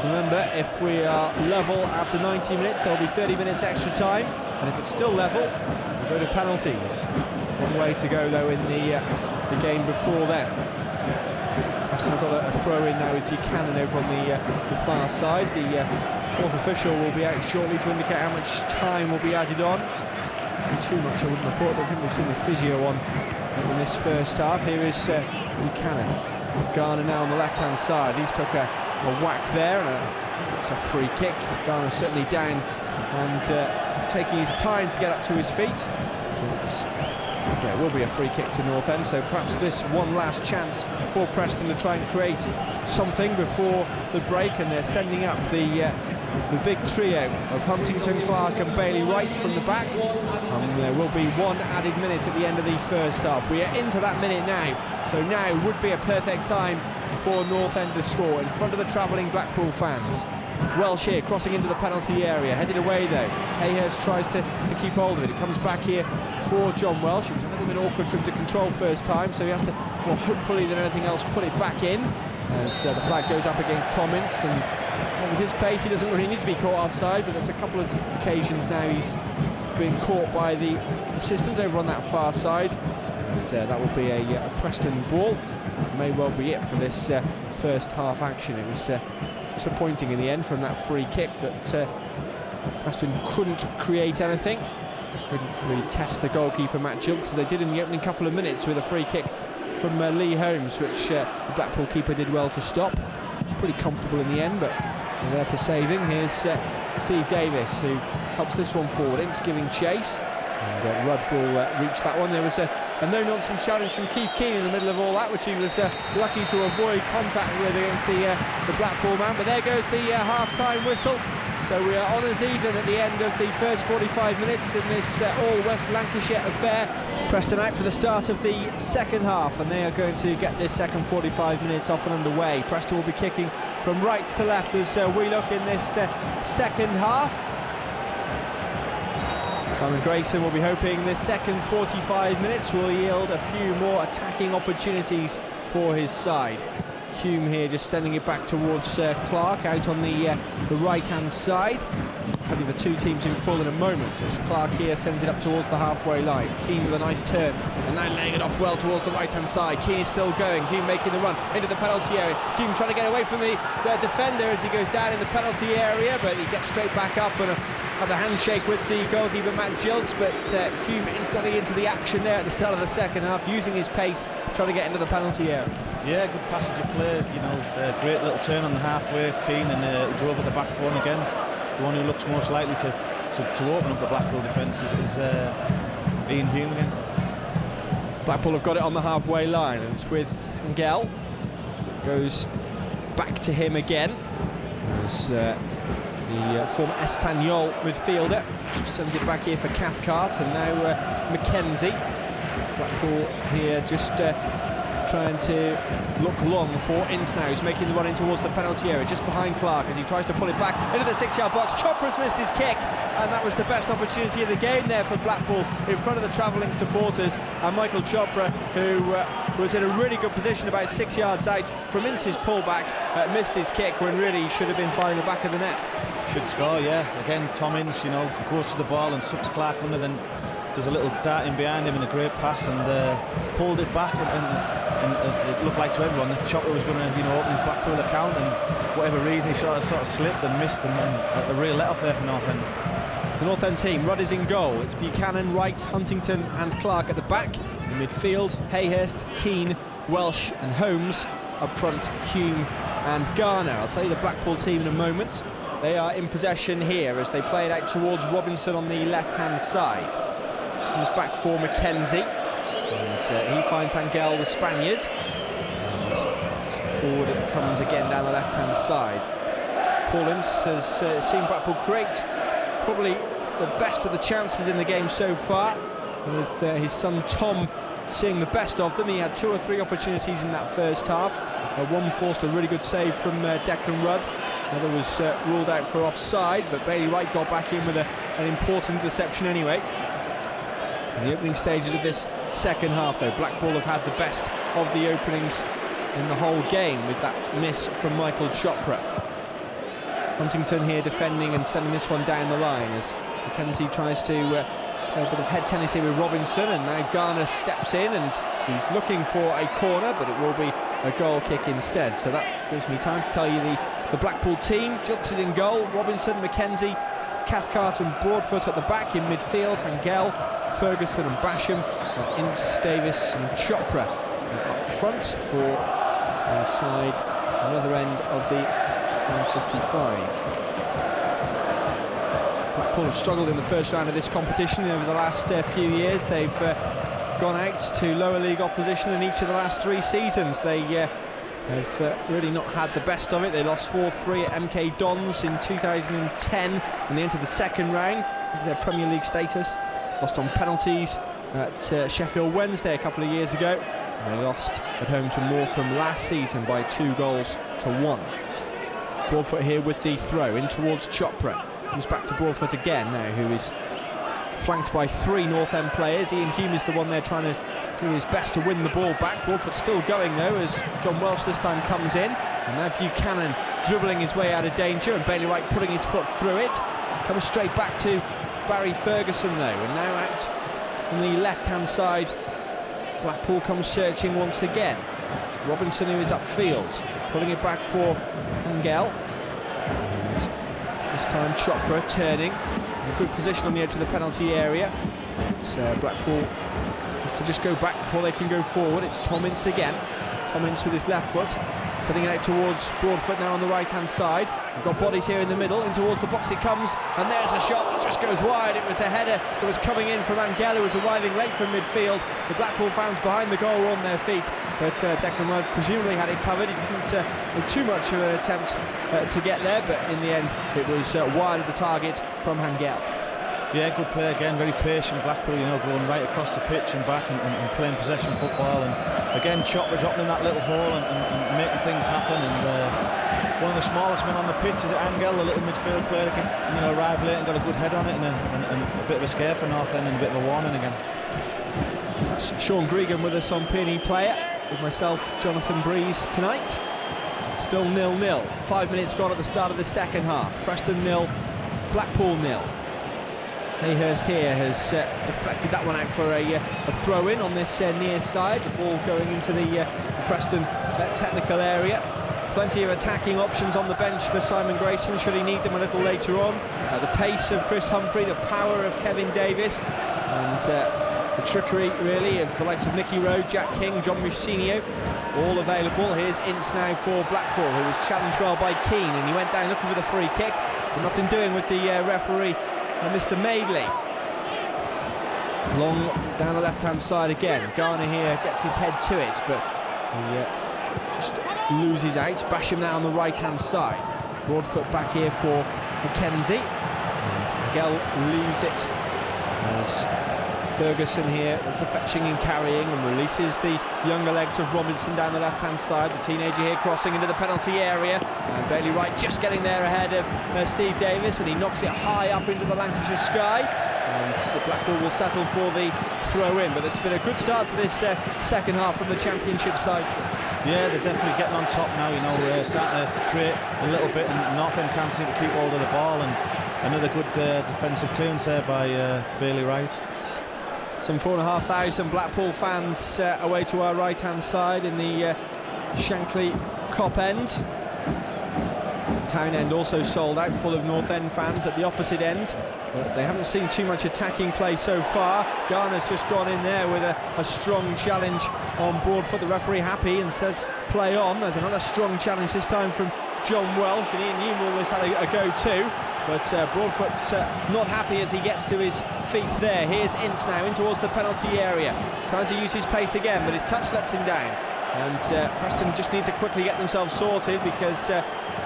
Remember, if we are level after 90 minutes, there'll be 30 minutes extra time, and if it's still level, we'll go to penalties. One way to go, though, in the game before then. Preston have got a throw in now with Buchanan over on the far side. The fourth official will be out shortly to indicate how much time will be added on. Not too much, I wouldn't have thought. I don't think we've seen the physio on in this first half. Here is Buchanan. Garner now on the left-hand side. He's took a whack there, and it's a free kick. Garner certainly down and taking his time to get up to his feet. Yeah, it will be a free kick to North End, so perhaps this one last chance for Preston to try and create something before the break, and they're sending up the big trio of Huntington, Clarke and Bailey Wright from the back. There will be one added minute at the end of the first half. We are into that minute now, so now would be a perfect time for North End to score in front of the travelling Blackpool fans. Welsh here crossing into the penalty area, headed away though. Hayhurst tries to keep hold of it. It comes back here for John Welsh. It was a little bit awkward for him to control first time, so he has to, well, hopefully than anything else, put it back in as the flag goes up against Tom Ince, and with his pace he doesn't really need to be caught offside, but there's a couple of occasions now he's been caught by the assistant over on that far side, and that will be a Preston ball. May well be it for this first half action. It was disappointing in the end from that free kick that Preston couldn't create anything, couldn't really test the goalkeeper Matt Gilks as they did in the opening couple of minutes with a free kick from Lee Holmes, which the Blackpool keeper did well to stop. It's pretty comfortable in the end, but they're there for saving. Here's Steve Davis, who helps this one forward. It's giving chase, and Rudd will reach that one. There was a no-nonsense challenge from Keith Keane in the middle of all that, which he was lucky to avoid contact with against the Blackpool man. But there goes the half-time whistle. So we are on as even at the end of the first 45 minutes in this all-West Lancashire affair. Preston out for the start of the second half, and they are going to get this second 45 minutes off and underway. Preston will be kicking from right to left as we look in this second half. Simon Grayson will be hoping this second 45 minutes will yield a few more attacking opportunities for his side. Hume here just sending it back towards Clarke out on the right-hand side. I'll tell you the two teams in full in a moment as Clarke here sends it up towards the halfway line. Keane with a nice turn and now laying it off well towards the right-hand side. Keane is still going. Hume making the run into the penalty area. Hume trying to get away from the defender as he goes down in the penalty area, but he gets straight back up and has a handshake with the goalkeeper Matt Gilks, but Hume instantly into the action there at the start of the second half, using his pace, trying to get into the penalty area. Yeah, good passage of play, you know, great little turn on the halfway, Keane, and he drove at the back one again. The one who looks most likely to open up the Blackpool defence is Ian Hume again. Blackpool have got it on the halfway line, and it's with Ngel. As it goes back to him again. As the former Espanyol midfielder sends it back here for Cathcart, and now Mackenzie. Blackpool here just trying to look long for Ince now. He's making the run in towards the penalty area, just behind Clarke as he tries to pull it back into the 6-yard box. Chopra's missed his kick, and that was the best opportunity of the game there for Blackpool in front of the travelling supporters. And Michael Chopra, who was in a really good position about 6 yards out from Ince's pullback, missed his kick when really he should have been finding the back of the net. Should score, yeah. Again, Tom Ince, you know, goes to the ball and sucks Clarke under, then does a little dart in behind him in a great pass and pulled it back, and it looked like to everyone that Chopper was going to, you know, open his Blackpool account, and for whatever reason he sort of slipped and missed, and a real let-off there for North End. The North End team, Rudd is in goal. It's Buchanan, Wright, Huntington and Clarke at the back. In midfield, Hayhurst, Keane, Welsh and Holmes. Up front, Hume and Garner. I'll tell you the Blackpool team in a moment. They are in possession here as they play it out towards Robinson on the left-hand side. Comes back for Mackenzie, and he finds Angel, the Spaniard, and forward it comes again down the left-hand side. Paul Ince has seen Blackpool create probably the best of the chances in the game so far, with his son Tom seeing the best of them. He had 2 or 3 opportunities in that first half. One forced a really good save from Declan Rudd. Another was ruled out for offside, but Bailey Wright got back in with an important interception anyway. In the opening stages of this second half, though, Blackpool have had the best of the openings in the whole game, with that miss from Michael Chopra. Huntington here defending and sending this one down the line as Mackenzie tries to play a bit of head tennis here with Robinson, and now Garner steps in and he's looking for a corner, but it will be a goal kick instead. So that gives me time to tell you the Blackpool team. Jilted in goal: Robinson, Mackenzie, Cathcart and Broadfoot at the back. In midfield, Hangel, Ferguson and Basham, Ince, Davis and Chopra up front for inside another end of the 155. Blackpool have struggled in the first round of this competition over the last few years. They've gone out to lower league opposition in each of the last 3 seasons. They have really not had the best of it. They lost 4-3 at MK Dons in 2010 and they entered the second round into their Premier League status. Lost on penalties at Sheffield Wednesday a couple of years ago. And they lost at home to Morecambe last season by 2-1. Broadfoot here with the throw in towards Chopra. Comes back to Broadfoot again now, who is flanked by 3 North End players. Ian Hume is the one there trying to do his best to win the ball back. Broadfoot still going though, as John Welsh this time comes in, and now Buchanan dribbling his way out of danger, and Bailey Wright putting his foot through it. Comes straight back to Barry Ferguson though, and now out on the left hand side Blackpool comes searching once again. It's Robinson who is upfield, putting it back for Hangel. This time Chopra turning in a good position on the edge of the penalty area. But Blackpool have to just go back before they can go forward. It's Tom Ince again. Tom Ince with his left foot, setting it out towards Broadfoot now on the right hand side. We've got bodies here in the middle, in towards the box it comes, and there's a shot that just goes wide. It was a header that was coming in from Angel, who was arriving late from midfield. The Blackpool fans behind the goal were on their feet, but Declan Rudd presumably had it covered. He didn't make too much of an attempt to get there, but in the end it was wide of the target from Hangel. Yeah, good play again, very patient Blackpool, you know, going right across the pitch and back and playing possession football, and again Chopra dropping in that little hole and making things happen, and one of the smallest men on the pitch is Angel, the little midfield player that can, you know, arrive late and got a good head on it, and a bit of a scare for North End and a bit of a warning again. That's Sean Gregan with us on P&E Player, with myself, Jonathan Breeze tonight. Still 0-0, 5 minutes gone at the start of the second half. Preston 0, Blackpool 0. Hayhurst here has deflected that one out for a throw-in on this near side. The ball going into the Preston technical area. Plenty of attacking options on the bench for Simon Grayson, should he need them a little later on. The pace of Chris Humphrey, the power of Kevin Davis, and the trickery really of the likes of Nicky Rowe, Jack King, John Musinho, all available. Here's Ince now for Blackpool, who was challenged well by Keane, and he went down looking for the free kick, but nothing doing with the referee, Mr. Madeley. Long down the left-hand side again. Garner here gets his head to it, but he just loses out. Basham now on the right-hand side. Broadfoot back here for Mackenzie. And Gell leaves it as Ferguson here does the fetching and carrying and releases the younger legs of Robinson down the left-hand side. The teenager here crossing into the penalty area. And Bailey Wright just getting there ahead of Steve Davis, and he knocks it high up into the Lancashire sky. And Blackpool will settle for the throw-in, but it's been a good start to this second half from the Championship side. Yeah, they're definitely getting on top now, you know, starting to create a little bit, and North End can't seem to keep hold of the ball, and another good defensive clearance there by Bailey Wright. Some 4,500 Blackpool fans away to our right-hand side in the Shankly Cop end. Town end also sold out, full of North End fans at the opposite end, but they haven't seen too much attacking play so far. Garner's just gone in there with a strong challenge on Broadfoot. The referee happy and says play on. There's another strong challenge, this time from John Welsh, and Ian Newman always had a go too, but Broadfoot's not happy as he gets to his feet there. Here's Ince now in towards the penalty area, trying to use his pace again, but his touch lets him down. And Preston just need to quickly get themselves sorted, because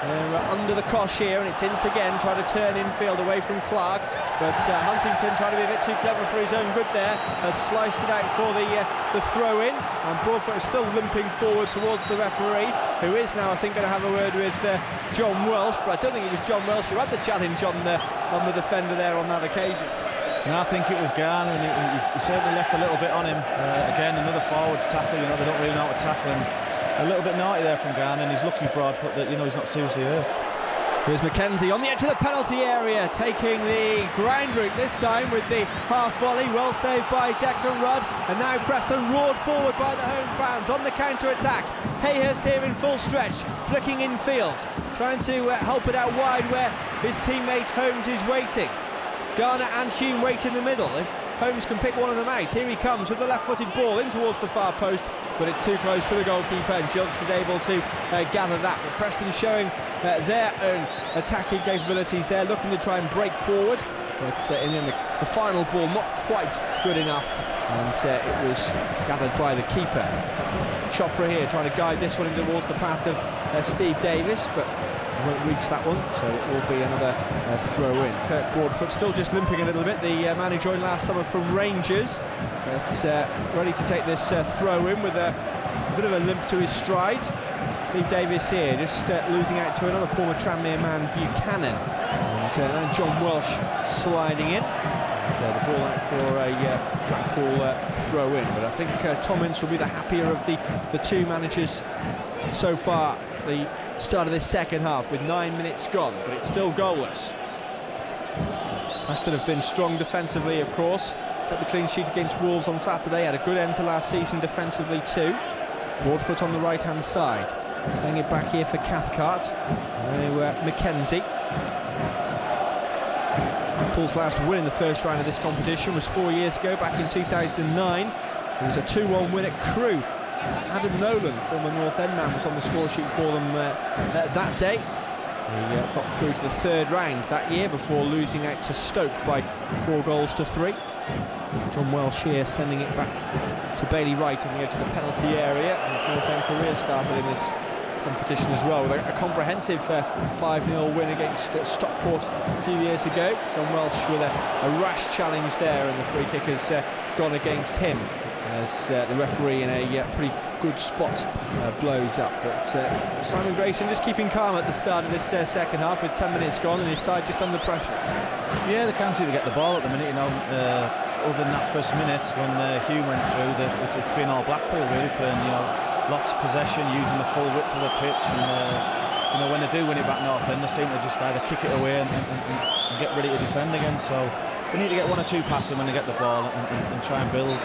They're under the cosh here, and it's Ince again, trying to turn infield away from Clarke, but Huntington trying to be a bit too clever for his own good there, has sliced it out for the throw-in, and Broadfoot is still limping forward towards the referee, who is now, I think, going to have a word with John Welsh, but I don't think it was John Welsh who had the challenge on the defender there on that occasion. No, I think it was Garner, and he certainly left a little bit on him. Again, another forwards tackle, they don't really know how to tackle him. A little bit naughty there from Garner, and he's lucky Broadfoot that, he's not seriously hurt. Here's McKenzie on the edge of the penalty area, taking the ground route this time with the half volley, well saved by Declan Rudd, and now Preston roared forward by the home fans on the counter-attack. Hayhurst here in full stretch, flicking infield, trying to help it out wide where his teammate Holmes is waiting. Garner and Hume wait in the middle. If Holmes can pick one of them out, here he comes with the left-footed ball in towards the far post, but it's too close to the goalkeeper, and Junks is able to gather that. But Preston showing their own attacking capabilities there, looking to try and break forward, but in the end, the final ball not quite good enough, and it was gathered by the keeper. Chopra here trying to guide this one in towards the path of Steve Davis, but won't reach that one, so it will be another throw-in. Kirk Broadfoot still just limping a little bit, the man who joined last summer from Rangers, but ready to take this throw-in with a bit of a limp to his stride. Steve Davis here, just losing out to another former Tranmere man, Buchanan, and John Welsh sliding in. And, the ball out for a Blackpool throw-in, but I think Tom Ince will be the happier of the two managers so far. The start of this second half with 9 minutes gone, but it's still goalless. Preston have been strong defensively, of course. Got the clean sheet against Wolves on Saturday, had a good end to last season defensively too. Broadfoot on the right-hand side, playing it back here for Cathcart. Now McKenzie. Paul's last win in the first round of this competition was 4 years ago, back in 2009. It was a 2-1 win at Crewe. Adam Nolan, former North End man, was on the score sheet for them that day. He got through to the third round that year before losing out to Stoke by 4-3. John Welsh here sending it back to Bailey Wright on the edge of the penalty area. His North End career started in this competition as well, with a comprehensive 5-0 win against Stockport a few years ago. John Welsh with a rash challenge there, and the free kick has gone against him as the referee in a pretty good spot blows up. But Simon Grayson just keeping calm at the start of this second half with 10 minutes gone and his side just under pressure. Yeah, they can't seem to get the ball at the minute, other than that first minute when Hume went through. It's been all Blackpool really, playing lots of possession, using the full width of the pitch, and when they do win it back North End, they seem to just either kick it away and get ready to defend again. So they need to get one or two passing when they get the ball and try and build.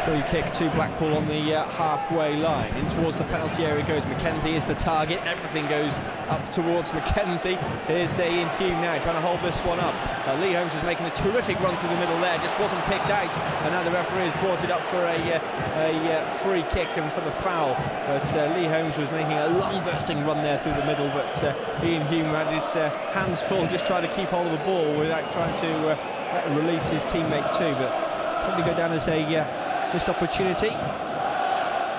Free kick to Blackpool on the halfway line. In towards the penalty area goes McKenzie is the target. Everything goes up towards McKenzie. Here's Ian Hume now trying to hold this one up. Lee Holmes was making a terrific run through the middle there, just wasn't picked out, and now the referee has brought it up for a free kick and for the foul. But Lee Holmes was making a long bursting run there through the middle, but Ian Hume had his hands full just trying to keep hold of the ball without trying to release his teammate too. But probably go down as a missed opportunity.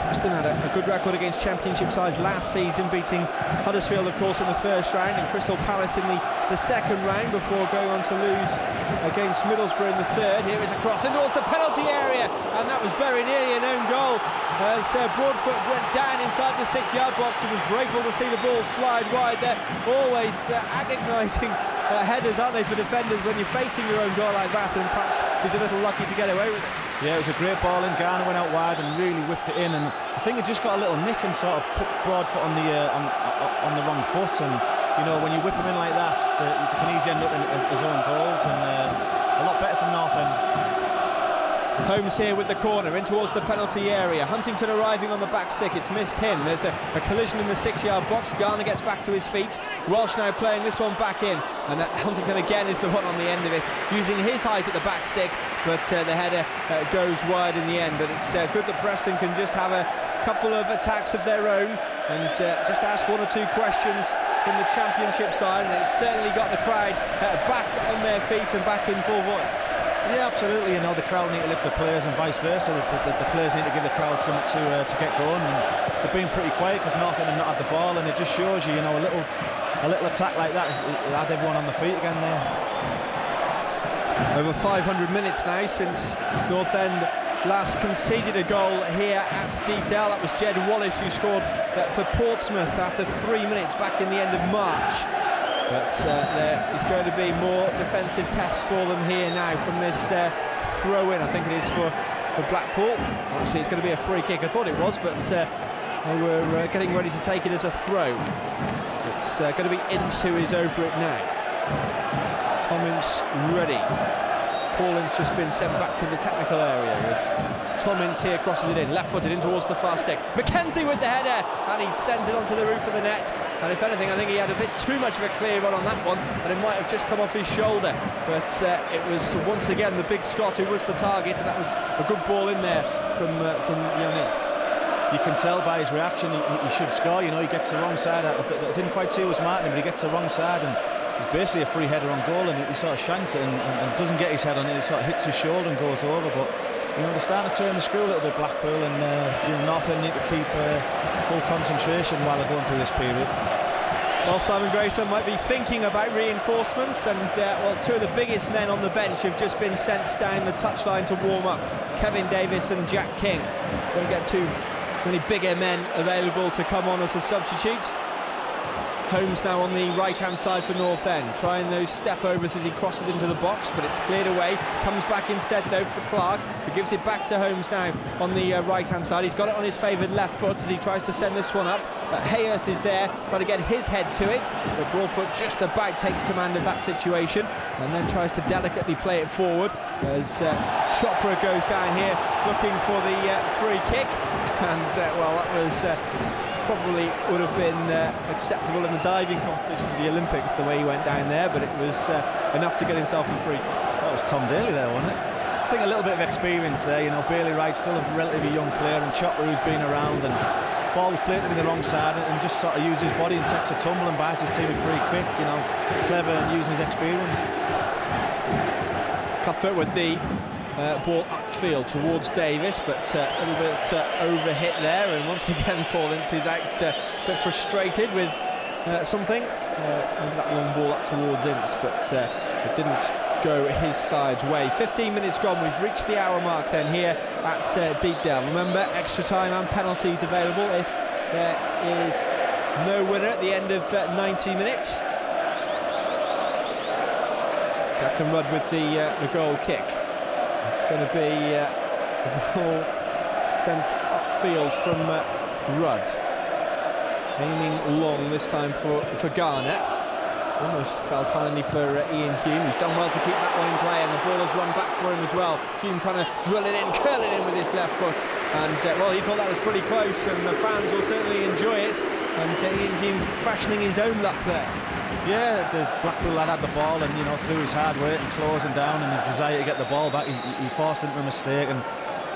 Preston had a good record against championship sides last season, beating Huddersfield of course in the first round and Crystal Palace in the second round before going on to lose against Middlesbrough in the third. Here is a cross in towards the penalty area, and that was very nearly an own goal as Broadfoot went down inside the 6-yard box and was grateful to see the ball slide wide. They're always agonising headers, aren't they, for defenders when you're facing your own goal like that, and perhaps he's a little lucky to get away with it. Yeah, it was a great ball in. Garner went out wide and really whipped it in, and I think it just got a little nick and sort of put Broadfoot on the wrong foot, and when you whip him in like that, you can easily end up in his own goals, and a lot better from North End. Holmes here with the corner in towards the penalty area. Huntington arriving on the back stick, it's missed him. There's a collision in the 6-yard box. Garner gets back to his feet. Welsh now playing this one back in, and Huntington again is the one on the end of it, using his height at the back stick, but the header goes wide in the end. But it's good that Preston can just have a couple of attacks of their own and just ask one or two questions from the championship side, and it's certainly got the crowd back on their feet and back in full voice. Yeah, absolutely. You know, the crowd need to lift the players and vice versa. The players need to give the crowd something to get going. And they've been pretty quiet because North End have not had the ball, and it just shows you, you know, a little attack like that it had everyone on the feet again there. Over 500 minutes now since North End last conceded a goal here at Deepdale. That was Jed Wallace who scored for Portsmouth after 3 minutes back in the end of March. But there is going to be more defensive tests for them here now from this throw-in. I think it is for Blackpool. Actually, it's going to be a free kick. I thought it was, but they were getting ready to take it as a throw. It's going to be Ince who is over it now. Tom Ince ready. Paul Ince just been sent back to the technical area as Tom Ince here crosses it in, left-footed in towards the far stick. McKenzie with the header, and he sent it onto the roof of the net. And if anything, I think he had a bit too much of a clear run on that one, and it might have just come off his shoulder. But it was once again the big Scot who was the target, and that was a good ball in there from Young. You can tell by his reaction he should score. You know, he gets the wrong side. I didn't quite see who was marking him, but he gets the wrong side, and it's basically a free header on goal, and he sort of shanks it and doesn't get his head on it. He sort of hits his shoulder and goes over. But you know, they're starting to turn the screw a little bit, Blackpool, and you know, North End need to keep full concentration while they're going through this period. Well, Simon Grayson might be thinking about reinforcements, and well, two of the biggest men on the bench have just been sent down the touchline to warm up. Kevin Davis and Jack King. Don't get too many bigger men available to come on as a substitute. Holmes now on the right-hand side for North End, trying those step-overs as he crosses into the box, but it's cleared away. Comes back instead, though, for Clarke, who gives it back to Holmes now on the right-hand side. He's got it on his favoured left foot as he tries to send this one up. Hayhurst is there, trying to get his head to it, but Broadfoot just about takes command of that situation and then tries to delicately play it forward as Chopra goes down here looking for the free kick. And, well, that was... probably would have been acceptable in the diving competition of the Olympics, the way he went down there, but it was enough to get himself a free kick. That was Tom Daly there, wasn't it? I think a little bit of experience there, you know. Bailey Wright's still a relatively young player, and Chopper, who's been around, and ball was played to him in the wrong side, and just sort of uses his body and takes a tumble and buys his team a free quick, you know. Clever and using his experience. Cuthbert with the ball upfield towards Davis, but a little bit overhit there, and once again Paul Ince is out a bit frustrated with something. That long ball up towards Ince, but it didn't go his side's way. 15 minutes gone, we've reached the hour mark then here at Deepdale. Remember, extra time and penalties available if there is no winner at the end of 90 minutes. Declan Rudd with the goal kick. It's going to be a ball sent upfield from Rudd. Aiming long this time for Garnett. Almost fell kindly for Ian Hume, who's done well to keep that one in play, and the ball has run back for him as well. Hume trying to drill it in, curl it in with his left foot. And, well, he thought that was pretty close, and the fans will certainly enjoy it. And Ian Hume fashioning his own luck there. Yeah, the Blackpool lad had the ball, and, you know, through his hard work and closing down and his desire to get the ball back, he forced into a mistake and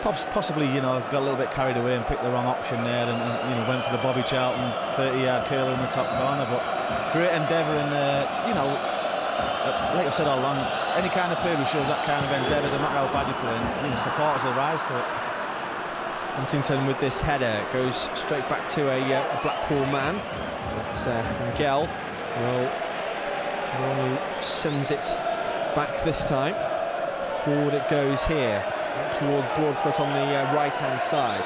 possibly, you know, got a little bit carried away and picked the wrong option there, and you know, went for the Bobby Charlton 30-yard curler in the top corner. But great endeavour, and you know, like I've said all along, any kind of player who shows that kind of endeavour, no matter how bad you're playing, you know, supporters will rise to it. Huntington with this header goes straight back to a Blackpool man. But Miguel sends it back this time. Forward it goes here towards Broadfoot on the right-hand side.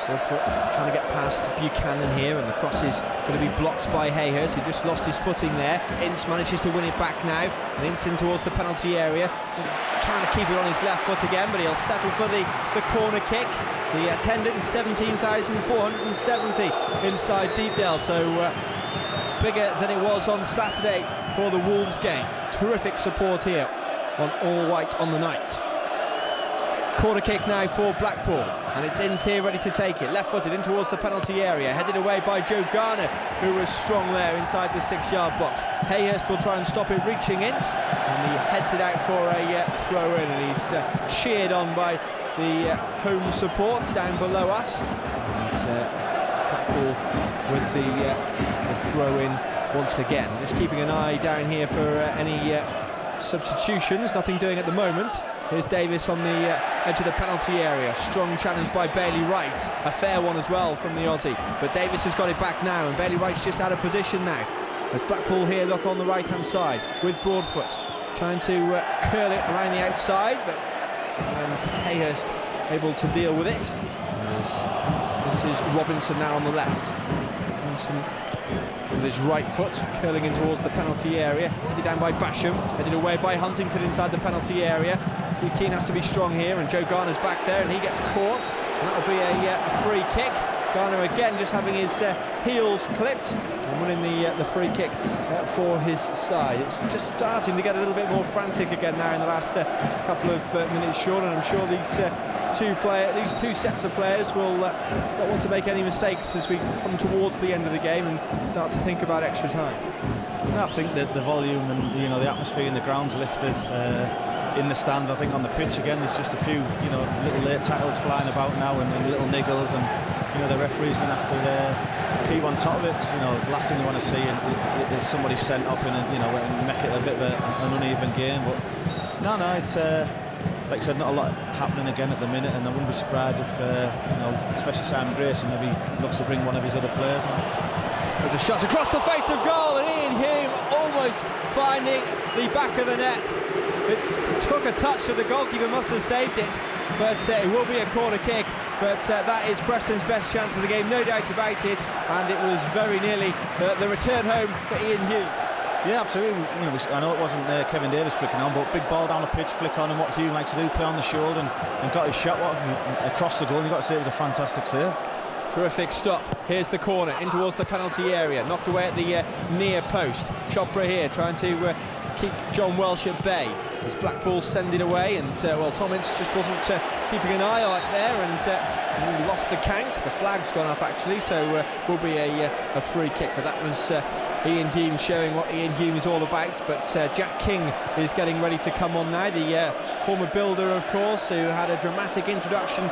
Broadfoot trying to get past Buchanan here, and the cross is going to be blocked by Hayhurst, who just lost his footing there. Ince manages to win it back now, and Ince in towards the penalty area, trying to keep it on his left foot again, but he'll settle for the corner kick. The attendance 17,470 inside Deepdale, so bigger than it was on Saturday for the Wolves game. Terrific support here on all white on the night. Corner kick now for Blackpool, and it's Ince here ready to take it. Left-footed in towards the penalty area, headed away by Joe Garner, who was strong there inside the 6-yard box. Hayhurst will try and stop it reaching Ince, and he heads it out for a throw-in, and he's cheered on by the home support down below us. And Blackpool with the throw-in once again. Just keeping an eye down here for any substitutions. Nothing doing at the moment Here's Davis on the edge of the penalty area. Strong challenge by Bailey Wright. A fair one as well from the Aussie. But Davis has got it back now, and Bailey Wright's just out of position now. As Blackpool here look on the right-hand side with Broadfoot, trying to curl it around the outside, and Hayhurst able to deal with it. This is Robinson now on the left. Robinson with his right foot curling in towards the penalty area, headed down by Basham, headed away by Huntington inside the penalty area. Keane has to be strong here, and Joe Garner's back there, and he gets caught, and that'll be a free kick. Garner again just having his heels clipped and winning the free kick for his side. It's just starting to get a little bit more frantic again now in the last couple of minutes, Sean, and I'm sure these two sets of players will not want to make any mistakes as we come towards the end of the game and start to think about extra time. I think that the volume and the atmosphere in the ground's lifted. In the stands, I think on the pitch again, there's just a few little late tackles flying about now and little niggles, and the referee's going to have to keep on top of it. The last thing you want to see is somebody sent off and make it a bit of an uneven game. But no, it's like I said, not a lot happening again at the minute, and I wouldn't be surprised if especially Simon Grayson maybe looks to bring one of his other players on. There's a shot across the face of goal, and Ian Hume almost finding the back of the net. It took a touch, so the goalkeeper must have saved it, but it will be a corner kick. But that is Preston's best chance of the game, no doubt about it, and it was very nearly the return home for Ian Hume. Yeah, absolutely. I know it wasn't Kevin Davis flicking on, but big ball down the pitch, flick on, and what Hume likes to do, play on the shoulder and got his shot across the goal, and you've got to say it was a fantastic save. Terrific stop. Here's the corner in towards the penalty area, knocked away at the near post. Chopra here trying to keep John Welsh at bay as Blackpool send it away, and Tom Ince just wasn't keeping an eye on it there, and lost the count. The flag's gone up actually, so will be a free kick, but that was Ian Hume showing what Ian Hume is all about. But Jack King is getting ready to come on now, the former builder of course, who had a dramatic introduction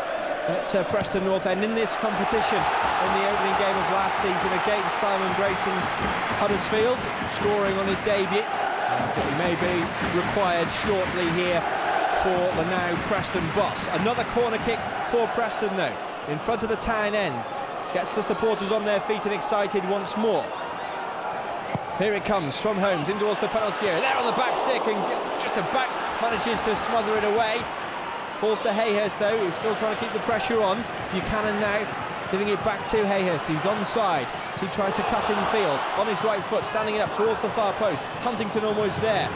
at Preston North End in this competition in the opening game of last season against Simon Grayson's Huddersfield, scoring on his debut. And he may be required shortly here for the now Preston boss. Another corner kick for Preston though, in front of the town end. Gets the supporters on their feet and excited once more. Here it comes from Holmes in towards the penalty area. There on the back stick, and just about manages to smother it away. Falls to Hayhurst though, who's still trying to keep the pressure on. Buchanan now giving it back to Hayhurst, who's onside. So he tries to cut in field on his right foot, standing it up towards the far post. Huntington almost there.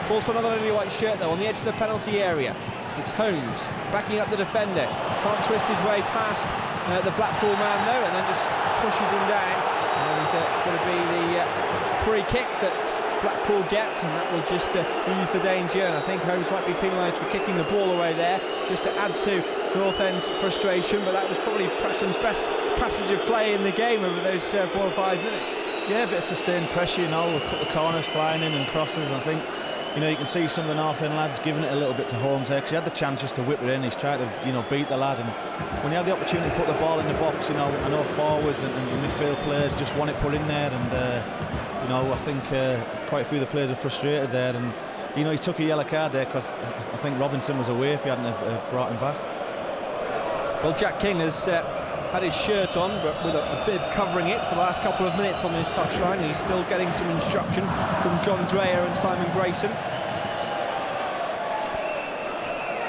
Falls to another lily white shirt though on the edge of the penalty area. It's Holmes backing up the defender. Can't twist his way past the Blackpool man though, and then just pushes him down. And it's going to be the free kick that Blackpool gets, and that will just ease the danger. And I think Holmes might be penalised for kicking the ball away there, just to add to North End's frustration. But that was probably Preston's best passage of play in the game over those 4 or 5 minutes. Yeah, a bit of sustained pressure, a couple of corners flying in and crosses. I think you can see some of the North End lads giving it a little bit to Holmes there, because he had the chance just to whip it in. He's tried to beat the lad, and when you have the opportunity to put the ball in the box, I know forwards and midfield players just want it put in there, and I think quite a few of the players are frustrated there, and he took a yellow card there because I think Robinson was away if he hadn't brought him back. Well, Jack King has had his shirt on, but with a bib covering it for the last couple of minutes on this touchline, and he's still getting some instruction from John Dreyer and Simon Grayson.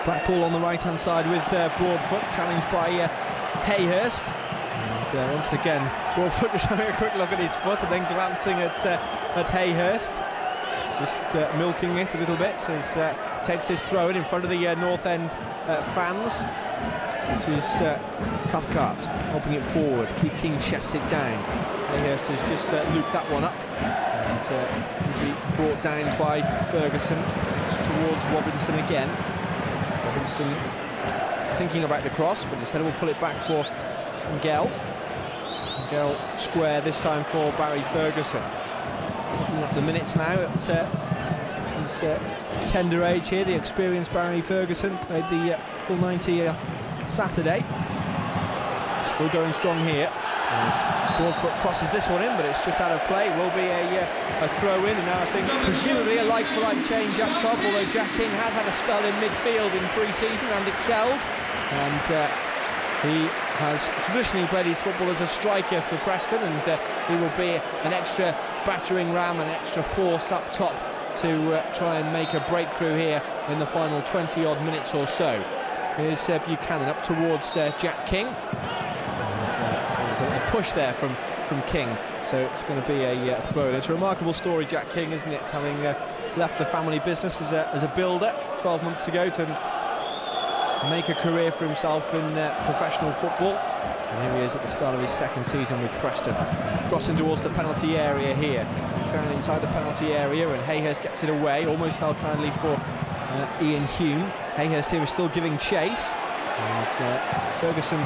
Blackpool on the right-hand side with Broadfoot, challenged by Hayhurst. And once again, Broadfoot just having a quick look at his foot and then glancing at Hayhurst. Just milking it a little bit as takes this throw in front of the North End fans. This is Cathcart helping it forward. King chests it down. Hayhurst has just looped that one up, and will be brought down by Ferguson. It's towards Robinson again. Robinson thinking about the cross, but instead will pull it back for Ngell. Ngell square this time for Barry Ferguson. Picking up the minutes now at his tender age here. The experienced Barry Ferguson played the full 90 Saturday. Still going strong here. As Broadfoot crosses this one in, but it's just out of play. Will be a throw in, and now I think presumably a like-for-like change up top, although Jack King has had a spell in midfield in pre-season and excelled, and he has traditionally played his football as a striker for Preston, and he will be an extra battering ram, an extra force up top to try and make a breakthrough here in the final 20-odd minutes or so. Here's Buchanan up towards Jack King. And, there's a push there from King, so it's going to be a throw. It's a remarkable story, Jack King, isn't it? Having left the family business as a builder 12 months ago to make a career for himself in professional football. And here he is at the start of his second season with Preston. Crossing towards the penalty area here. Down inside the penalty area, and Hayhurst gets it away. Almost fell kindly for Ian Hume. Hayhurst here is still giving chase. And Ferguson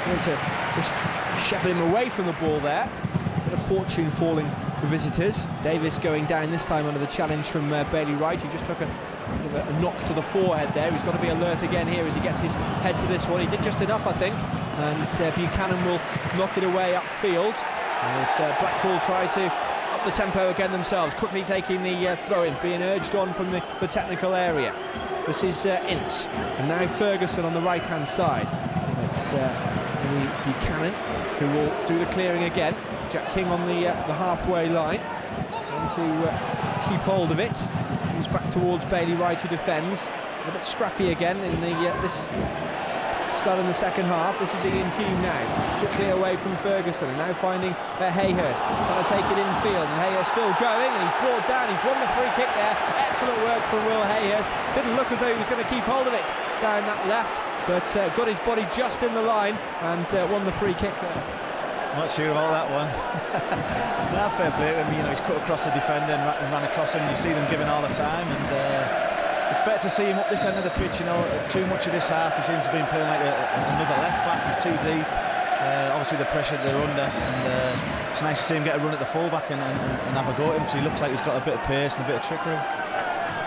going to just shepherd him away from the ball there. Bit of fortune falling for visitors. Davis going down this time under the challenge from Bailey Wright, who just took a knock to the forehead there. He's got to be alert again here as he gets his head to this one. He did just enough, I think, and Buchanan will knock it away upfield as Blackpool try to up the tempo again themselves, quickly taking the throw-in, being urged on from the technical area. This is Ince, and now Ferguson on the right-hand side. It's Buchanan who will do the clearing again. Jack King on the halfway line, and to keep hold of it. Comes back towards Bailey Wright, who defends. A bit scrappy again in this start in the second half. This is Ian Hume now, quickly away from Ferguson, and now finding Hayhurst, trying to take it infield, and Hayhurst still going, and he's brought down. He's won the free kick there. Excellent work from Will Hayhurst. Didn't look as though he was going to keep hold of it down that left, but got his body just in the line and won the free kick there. Not sure about that one. Nah, fair play to him. You know, he's cut across the defender and ran across him. You see them giving all the time, and it's better to see him up this end of the pitch. You know, too much of this half he seems to be playing like another left back. He's too deep. Obviously the pressure they're under, and it's nice to see him get a run at the full-back and have a go at him, because he looks like he's got a bit of pace and a bit of trickery.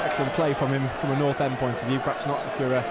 Excellent play from him from a North End point of view, perhaps not if you're a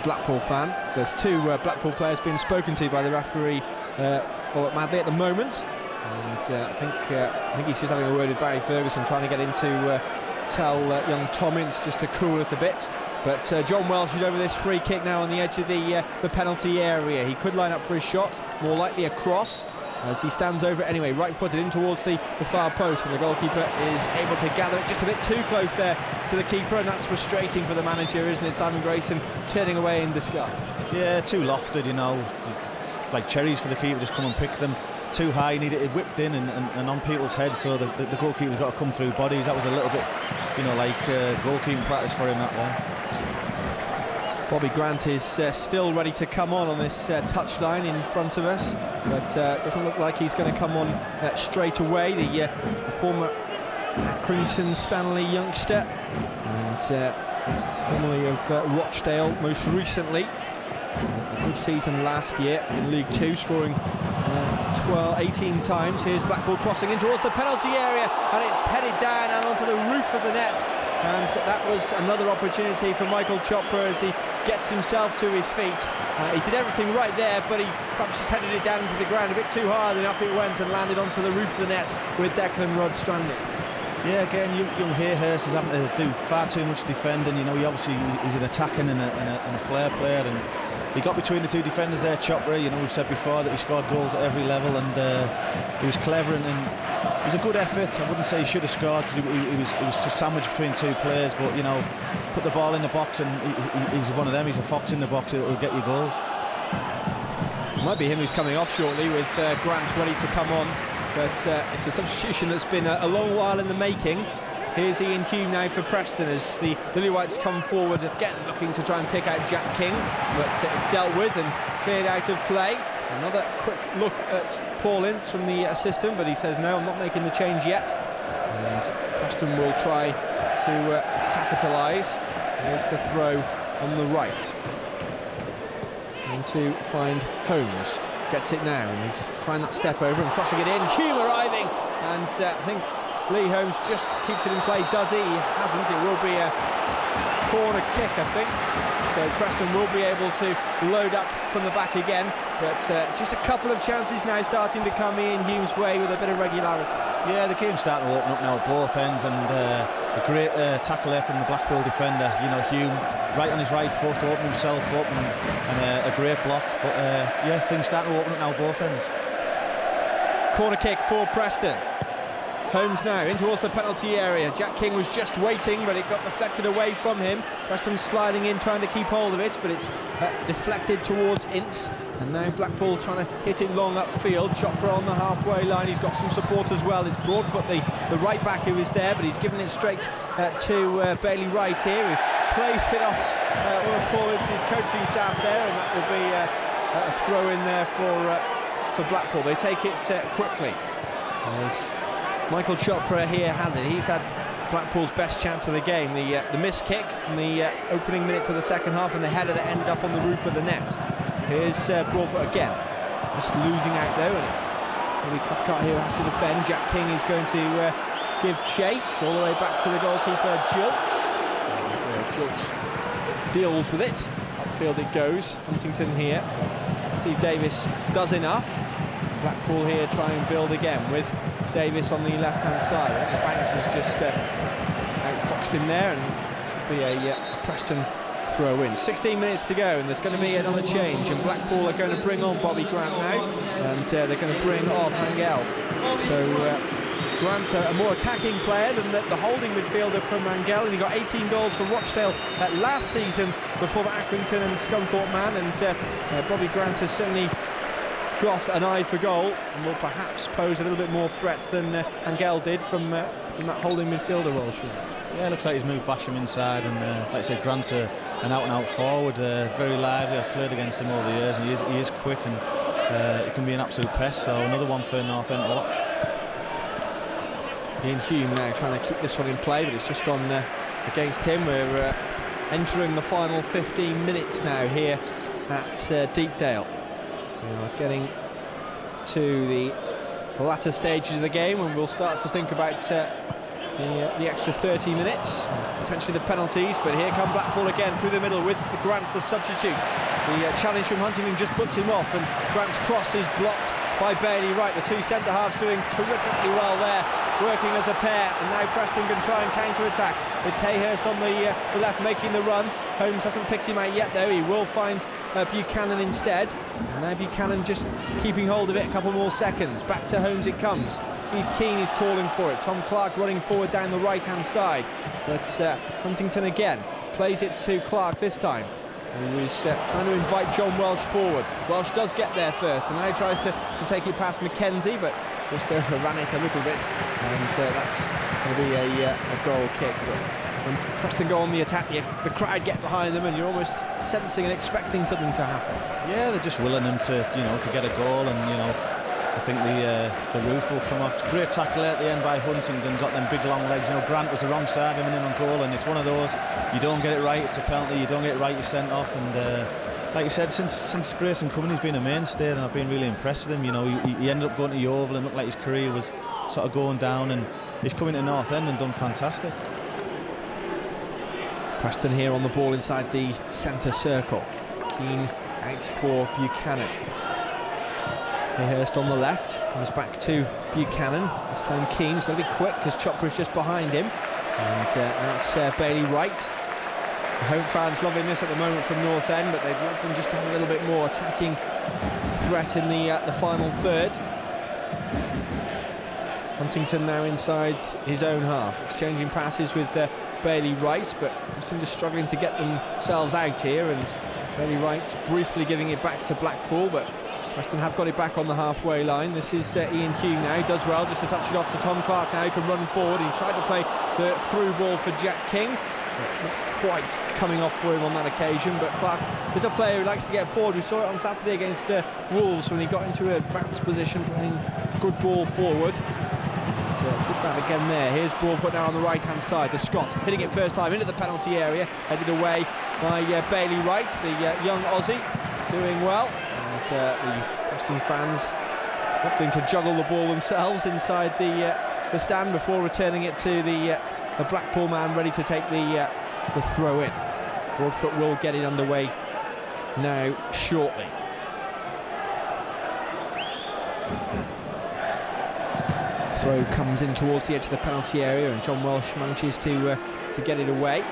Blackpool fan. There's two Blackpool players being spoken to by the referee Madley at the moment, and I think he's just having a word with Barry Ferguson, trying to get him to tell young Tom Ince just to cool it a bit. But John Welsh is over this free kick now on the edge of the penalty area. He could line up for a shot, more likely a cross, as he stands over it anyway, right-footed in towards the far post, and the goalkeeper is able to gather it just a bit too close there to the keeper, and that's frustrating for the manager, isn't it? Simon Grayson turning away in disgust. Yeah, too lofted, you know. It's like cherries for the keeper, just come and pick them. Too high, needed it whipped in and on people's heads, so the goalkeeper's got to come through bodies. That was a little bit, you know, like goalkeeping practice for him, that one. Bobby Grant is still ready to come on this touchline in front of us, but doesn't look like he's going to come on straight away. The former Accrington Stanley youngster, and formerly of Rochdale most recently. A good season last year in League Two, scoring 18 times. Here's Blackpool crossing in towards the penalty area, and it's headed down and onto the roof of the net. And that was another opportunity for Michael Chopra as he gets himself to his feet. He did everything right there, but he perhaps just headed it down into the ground a bit too hard, and up it went and landed onto the roof of the net with Declan Rudd stranded. Yeah, again, young Hayhurst is having to do far too much defending. You know, he's an attacking and a flair player, and he got between the two defenders there, Chopra. You know, we've said before that he scored goals at every level, and he was clever, and it was a good effort. I wouldn't say he should have scored, because he was sandwiched between two players, but, you know, put the ball in the box, and he's one of them. He's a fox in the box. He'll get you goals. It might be him who's coming off shortly, with Grant ready to come on, but it's a substitution that's been a long while in the making. Here's Ian Hume now for Preston as the Lily Whites come forward again, looking to try and pick out Jack King, but it's dealt with and cleared out of play. Another quick look at Paul Ince from the assistant, but he says no, I'm not making the change yet. And Preston will try to capitalise. Here's the throw on the right. And to find Holmes. Gets it now, and he's trying that step over and crossing it in. Hume arriving, and I think Lee Holmes just keeps it in play. Does he? He hasn't. It will be a corner kick, I think. So Preston will be able to load up from the back again. but just a couple of chances now starting to come in Hume's way with a bit of regularity. Yeah, the game's starting to open up now at both ends, and a great tackle there from the Blackpool defender. You know, Hume right on his right foot to open himself up, and a great block. But yeah, things starting to open up now at both ends. Corner kick for Preston. Holmes now in towards the penalty area. Jack King was just waiting, but it got deflected away from him. Preston sliding in, trying to keep hold of it, but it's deflected towards Ince. And now Blackpool trying to hit it long upfield. Chopra on the halfway line. He's got some support as well. It's Broadfoot, the right back, who is there, but he's given it straight to Bailey Wright here, who plays it off one of Paul Ince's coaching staff there, and that will be a throw in there for Blackpool. They take it quickly. As Michael Chopra here has it. He's had Blackpool's best chance of the game. The missed kick in the opening minutes of the second half, and the header that ended up on the roof of the net. Here's Broadfoot again, just losing out though, and maybe Cathcart here has to defend. Jack King is going to give chase all the way back to the goalkeeper Jilks. Jilks deals with it. Upfield it goes. Huntington here. Steve Davis does enough. Blackpool here try and build again with Davis on the left-hand side. Banks has just outfoxed him there, and this will be a Preston throw in. 16 minutes to go, and there's going to be another change, and Blackpool are going to bring on Bobby Grant now, and they're going to bring off Angel. So Grant, a more attacking player than the holding midfielder from Angel, and he got 18 goals for Rochdale last season before Accrington and Scunthorpe man, and Bobby Grant has certainly got an eye for goal and will perhaps pose a little bit more threat than Angel did from that holding midfielder role. Yeah, looks like he's moved Basham inside, and like I said, Grant's an out-and-out forward, very lively. I've played against him over the years, and he is quick, and he can be an absolute pest. So another one for North End to watch. Ian Hume now trying to keep this one in play, but it's just gone against him. We're entering the final 15 minutes now here at Deepdale. We are getting to the latter stages of the game, and we'll start to think about the extra 30 minutes, potentially the penalties. But here come Blackpool again through the middle with Grant, the substitute. The challenge from Huntington just puts him off, and Grant's cross is blocked by Bailey Wright. The two centre-halves doing terrifically well there, working as a pair, and now Preston can try and counter-attack. It's Hayhurst on the left making the run. Holmes hasn't picked him out yet though. He will find Buchanan instead, and now Buchanan just keeping hold of it. A couple more seconds, back to Holmes it comes. Keith Keane is calling for it. Tom Clarke running forward down the right hand side, but Huntington again plays it to Clarke this time, who is trying to invite John Welsh forward. Welsh does get there first, and now tries to take it past Mackenzie, but just overran it a little bit, and that's going to be a goal kick. But when Preston go on the attack, the crowd get behind them, and you're almost sensing and expecting something to happen. Yeah, they're just willing them to get a goal, and I think the roof will come off. Great tackle at the end by Huntington, got them big long legs. Grant was the wrong side of him in on goal, and it's one of those, you don't get it right, it's a penalty. You don't get it right, you're sent off. And like you said, since Grayson Cumming, he's been a mainstay, and I've been really impressed with him. He ended up going to Yeovil and looked like his career was sort of going down, and he's coming to North End and done fantastic. Preston here on the ball inside the centre circle. Keane out for Buchanan. Hayhurst on the left, comes back to Buchanan. This time Keane's got to be quick because Chopra's just behind him. And that's Bailey Wright. The home fans loving this at the moment from North End, but they'd like them just to have a little bit more attacking threat in the final third. Huntington now inside his own half, exchanging passes with Bailey Wright, but Preston just struggling to get themselves out here, and Bailey Wright briefly giving it back to Blackpool, but Preston have got it back on the halfway line. This is Ian Hume now. He does well just to touch it off to Tom Clarke now. He can run forward. He tried to play the through ball for Jack King. Not quite coming off for him on that occasion, but Clarke is a player who likes to get forward. We saw it on Saturday against Wolves when he got into an advanced position, playing good ball forward. Good bat again there. Here's Broadfoot now on the right-hand side. The Scot hitting it first time into the penalty area, headed away by Bailey Wright, the young Aussie, doing well. The Preston fans opting to juggle the ball themselves inside the stand before returning it to the Blackpool man ready to take the throw in. Broadfoot will get it underway now shortly. Throw comes in towards the edge of the penalty area, and John Welsh manages to get it away.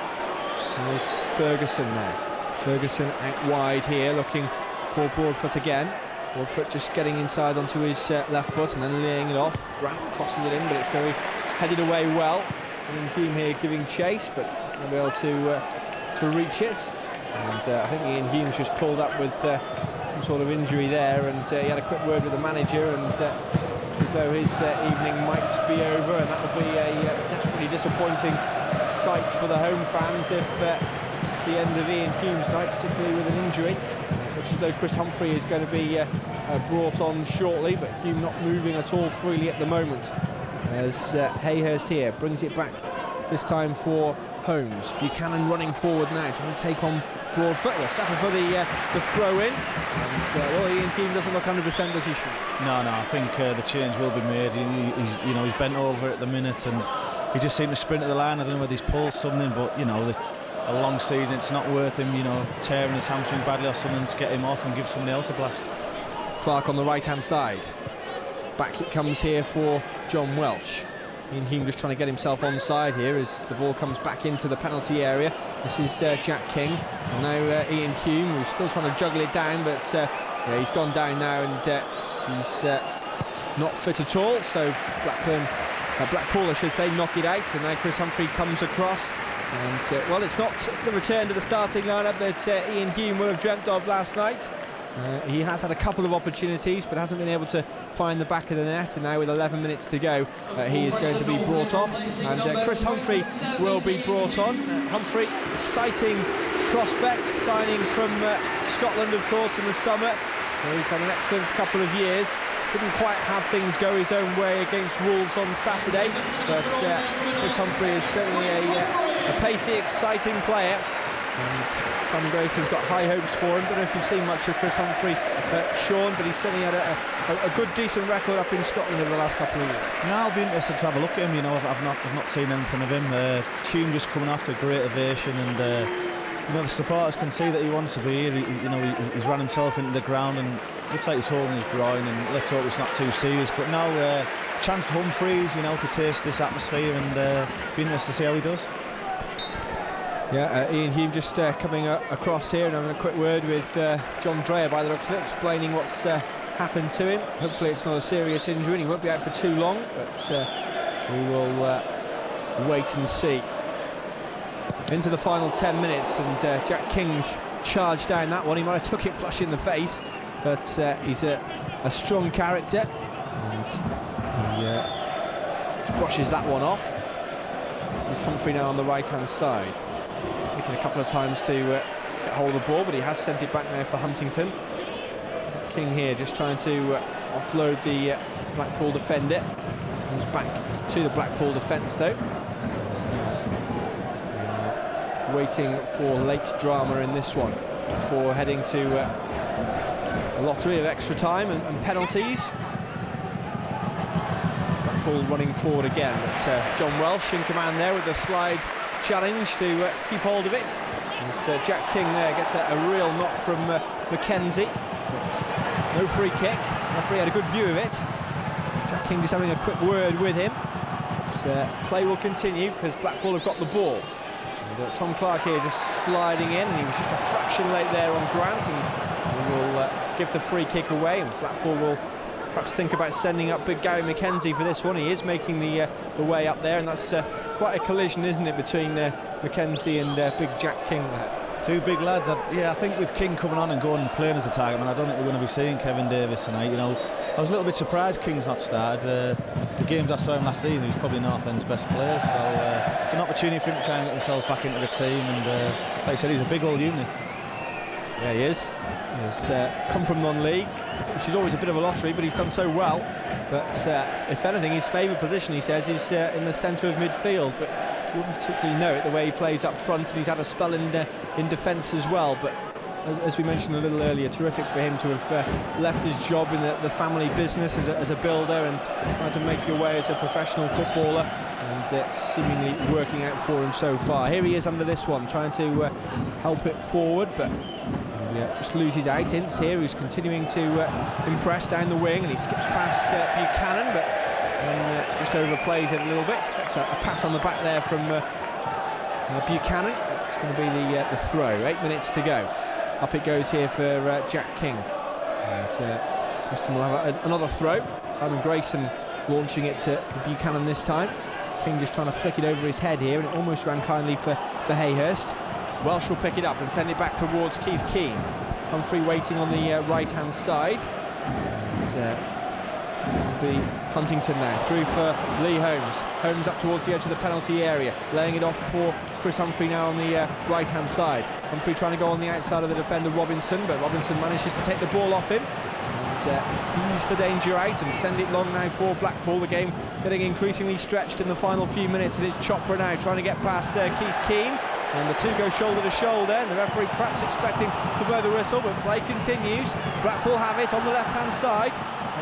There's Ferguson now. Ferguson out wide here, looking for Broadfoot again. Broadfoot just getting inside onto his left foot and then laying it off. Grant crosses it in, but it's going to be headed away well. And Hume here giving chase, but not be able to reach it. And I think Ian Hume's just pulled up with some sort of injury there, and he had a quick word with the manager, and it's as though his evening might be over, and that would be a desperately disappointing sight for the home fans if it's the end of Ian Hume's night, particularly with an injury. Looks as though Chris Humphrey is going to be brought on shortly, but Hume not moving at all freely at the moment. As Hayhurst here brings it back, this time for Holmes. Buchanan running forward now, trying to take on Broadfoot. Will settle for the throw in. And well, Ian Hume doesn't look 100%, does he? No, I think the change will be made. He's bent over at the minute, and he just seemed to sprint to the line. I don't know whether he's pulled something, but it's a long season. It's not worth him, tearing his hamstring badly or something to get him off and give somebody else a blast. Clarke on the right-hand side. Back it comes here for John Welsh. Ian Hume just trying to get himself onside here as the ball comes back into the penalty area. This is Jack King, and now Ian Hume, who's still trying to juggle it down, but he's gone down now, and he's not fit at all. So Blackpool, I should say, knock it out, and now Chris Humphrey comes across. And well, it's not the return to the starting lineup that Ian Hume would have dreamt of last night. He has had a couple of opportunities, but hasn't been able to find the back of the net, and now with 11 minutes to go, he is going to be brought off, and Chris Humphrey will be brought on. Humphrey, exciting prospect, signing from Scotland, of course, in the summer. He's had an excellent couple of years. Didn't quite have things go his own way against Wolves on Saturday, but Chris Humphrey is certainly a pacey, exciting player. And Sam Grayson's got high hopes for him. Don't know if you've seen much of Chris Humphrey, Sean, but he's certainly had a good, decent record up in Scotland over the last couple of years. No, I'll be interested to have a look at him. I've not seen anything of him. Hume just coming after a great ovation, and the supporters can see that he wants to be here. He's run himself into the ground, and looks like he's holding his groin, and let's hope it's not too serious. But now, chance for Humphreys, to taste this atmosphere, and be interested to see how he does. Yeah, Ian Hume just coming across here and having a quick word with John Dreyer by the looks of it, explaining what's happened to him. Hopefully it's not a serious injury and he won't be out for too long, but we will wait and see. Into the final 10 minutes, and Jack King's charged down that one. He might have took it flush in the face, but he's a strong character, and he just brushes that one off. This is Humphrey now on the right-hand side. Taken a couple of times to get hold of the ball, but he has sent it back now for Huntington. King here just trying to offload the Blackpool defender. Comes back to the Blackpool defence though. Waiting for late drama in this one before heading to a lottery of extra time and penalties. Blackpool running forward again, but John Welsh in command there with the slide challenge to keep hold of it. As Jack King there gets a real knock from Mackenzie, but no free kick. Referee had a good view of it. Jack King just having a quick word with him. But, play will continue because Blackpool have got the ball. And, Tom Clarke here just sliding in, and he was just a fraction late there on Grant, and he will give the free kick away, and Blackpool will perhaps think about sending up big Gary Mackenzie for this one. He is making the way up there, and that's quite a collision, isn't it, between Mackenzie and big Jack King there. Two big lads. I think with King coming on and going and playing as a target man, I don't think we're going to be seeing Kevin Davis tonight. I was a little bit surprised King's not started. The games I saw him last season, he's probably North End's best player, so it's an opportunity for him to try and get himself back into the team, and like I said, he's a big old unit. Yeah, he is. He's come from non-league, which is always a bit of a lottery, but he's done so well. But if anything, his favoured position, he says, is in the centre of midfield, but you wouldn't particularly know it the way he plays up front, and he's had a spell in defence as well. But as we mentioned a little earlier, terrific for him to have left his job in the family business as a builder and trying to make your way as a professional footballer, and seemingly working out for him so far. Here he is under this one, trying to help it forward, but just loses out. Ince here, who's continuing to impress down the wing, and he skips past Buchanan, but and just overplays it a little bit. Gets a pat on the back there from Buchanan. It's going to be the throw. 8 minutes to go. Up it goes here for Jack King. And Preston will have another throw. Simon Grayson launching it to Buchanan this time. King just trying to flick it over his head here, and it almost ran kindly for Hayhurst. Welsh will pick it up and send it back towards Keith Keane. Humphrey waiting on the right-hand side. And it'll be Huntington now, through for Lee Holmes. Holmes up towards the edge of the penalty area, laying it off for Chris Humphrey now on the right-hand side. Humphrey trying to go on the outside of the defender Robinson, but Robinson manages to take the ball off him and ease the danger out and send it long now for Blackpool. The game getting increasingly stretched in the final few minutes, and it's Chopra now trying to get past Keith Keane. And the two go shoulder to shoulder, and the referee perhaps expecting to blow the whistle, but play continues. Blackpool have it on the left-hand side,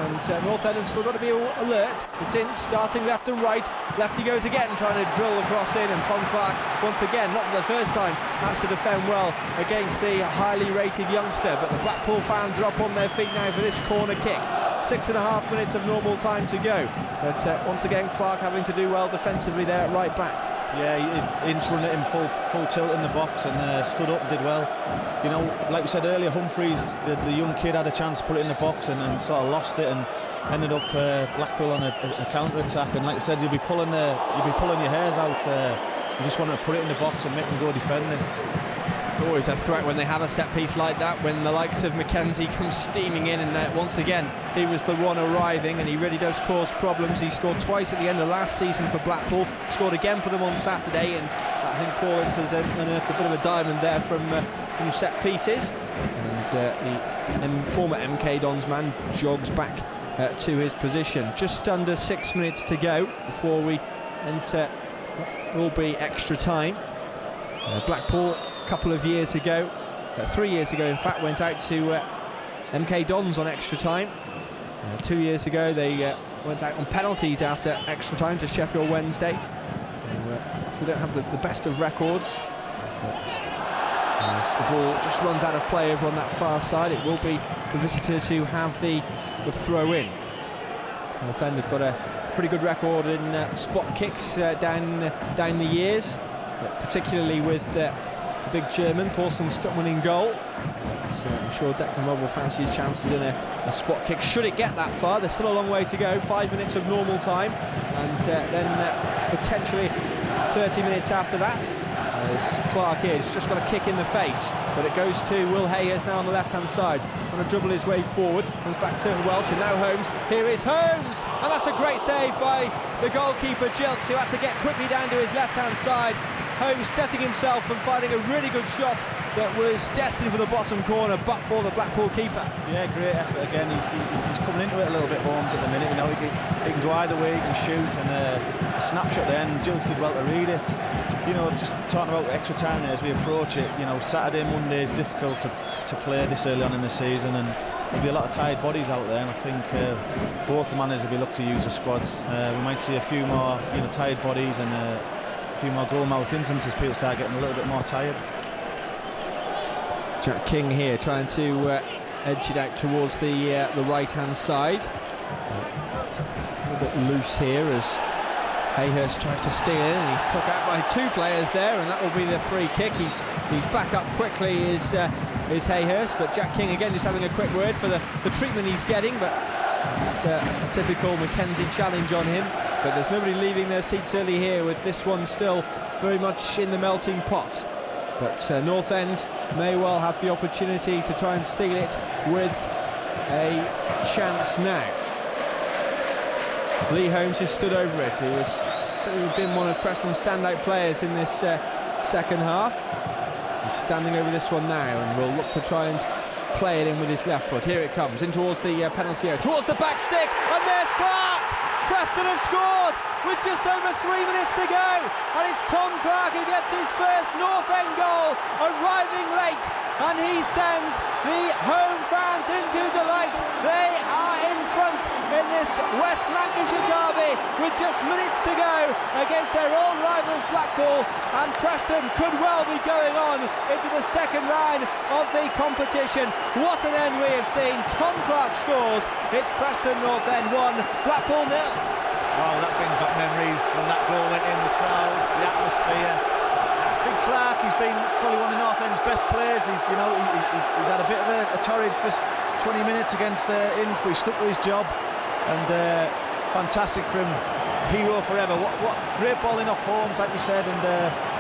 and North End have still got to be alert. It's in, starting left and right. Left he goes again, trying to drill across in, and Tom Clarke, once again, not for the first time, has to defend well against the highly rated youngster. But the Blackpool fans are up on their feet now for this corner kick. 6.5 minutes of normal time to go. But once again, Clarke having to do well defensively there at right back. Yeah, Ince run it in full tilt in the box and stood up and did well. You know, like we said earlier, Humphreys, the young kid, had a chance to put it in the box and sort of lost it and ended up Blackpool on a counter attack. And like I said, you'll be pulling your hairs out. You just want to put it in the box and make them go defend it. It's always a threat when they have a set piece like that, when the likes of McKenzie come steaming in, and once again he was the one arriving, and he really does cause problems. He scored twice at the end of last season for Blackpool, scored again for them on Saturday, and I think Paul Ince has unearthed a bit of a diamond there from set pieces. And the former MK Dons man jogs back to his position. Just under 6 minutes to go before we enter what will be extra time. Blackpool, a couple of years ago, 3 years ago in fact, went out to MK Dons on extra time. 2 years ago they went out on penalties after extra time to Sheffield Wednesday. So they don't have the best of records, but as the ball just runs out of play over on that far side, it will be the visitors who have the throw in. North End have got a pretty good record in spot kicks down the years, particularly with the big German Thorsten Stuckmann in goal. So I'm sure Declan Robb will fancy his chances in a spot kick should it get that far. There's still a long way to go, 5 minutes of normal time, and then potentially 30 minutes after that, as Clarke is just got a kick in the face, but it goes to Will Hayhurst now on the left-hand side, trying to dribble his way forward, comes back to Welsh, and now Holmes. Here is Holmes, and that's a great save by the goalkeeper Gilks, who had to get quickly down to his left-hand side. Holmes setting himself and finding a really good shot that was destined for the bottom corner, but for the Blackpool keeper. Yeah, great effort again. He's coming into it a little bit, Holmes, at the minute. You know, he can go either way, he can shoot, and a snapshot there, and Gilks did well to read it. You know, just talking about extra time as we approach it, you know, Saturday, Monday is difficult to play this early on in the season, and there'll be a lot of tired bodies out there, and I think both the managers will be looking to use the squads. We might see a few more, you know, tired bodies and a few more goal-mouth instances. People start getting a little bit more tired. Jack King here trying to edge it out towards the right-hand side. A little bit loose here as Hayhurst tries to steal in, and he's took out by two players there, and that will be the free kick. He's back up quickly is Hayhurst, but Jack King again just having a quick word for the treatment he's getting, but it's a typical McKenzie challenge on him. But there's nobody leaving their seats early here, with this one still very much in the melting pot. But North End may well have the opportunity to try and steal it with a chance now. Lee Holmes has stood over it. He was certainly been one of Preston's standout players in this second half. He's standing over this one now and will look to try and play it in with his left foot. Here it comes, in towards the penalty area, towards the back stick, and there's Clarke! Preston have scored with just over 3 minutes to go, and it's Tom Clarke who gets his first North End goal, arriving late, and he sends the home fans into delight. They are in front in this West Lancashire derby with just minutes to go against their old rivals Blackpool, and Preston could well be going on into the second round of the competition. What an end we have seen. Tom Clarke scores. It's Preston North End 1, Blackpool 0. Wow, that brings back memories when that goal went in, the crowd, the atmosphere. Big Clarke, he's been probably one of North End's best players. He's had a bit of a torrid first 20 minutes against Inns, but he stuck to his job, and fantastic for him. Hero forever. What great bowling off Holmes, like we said, and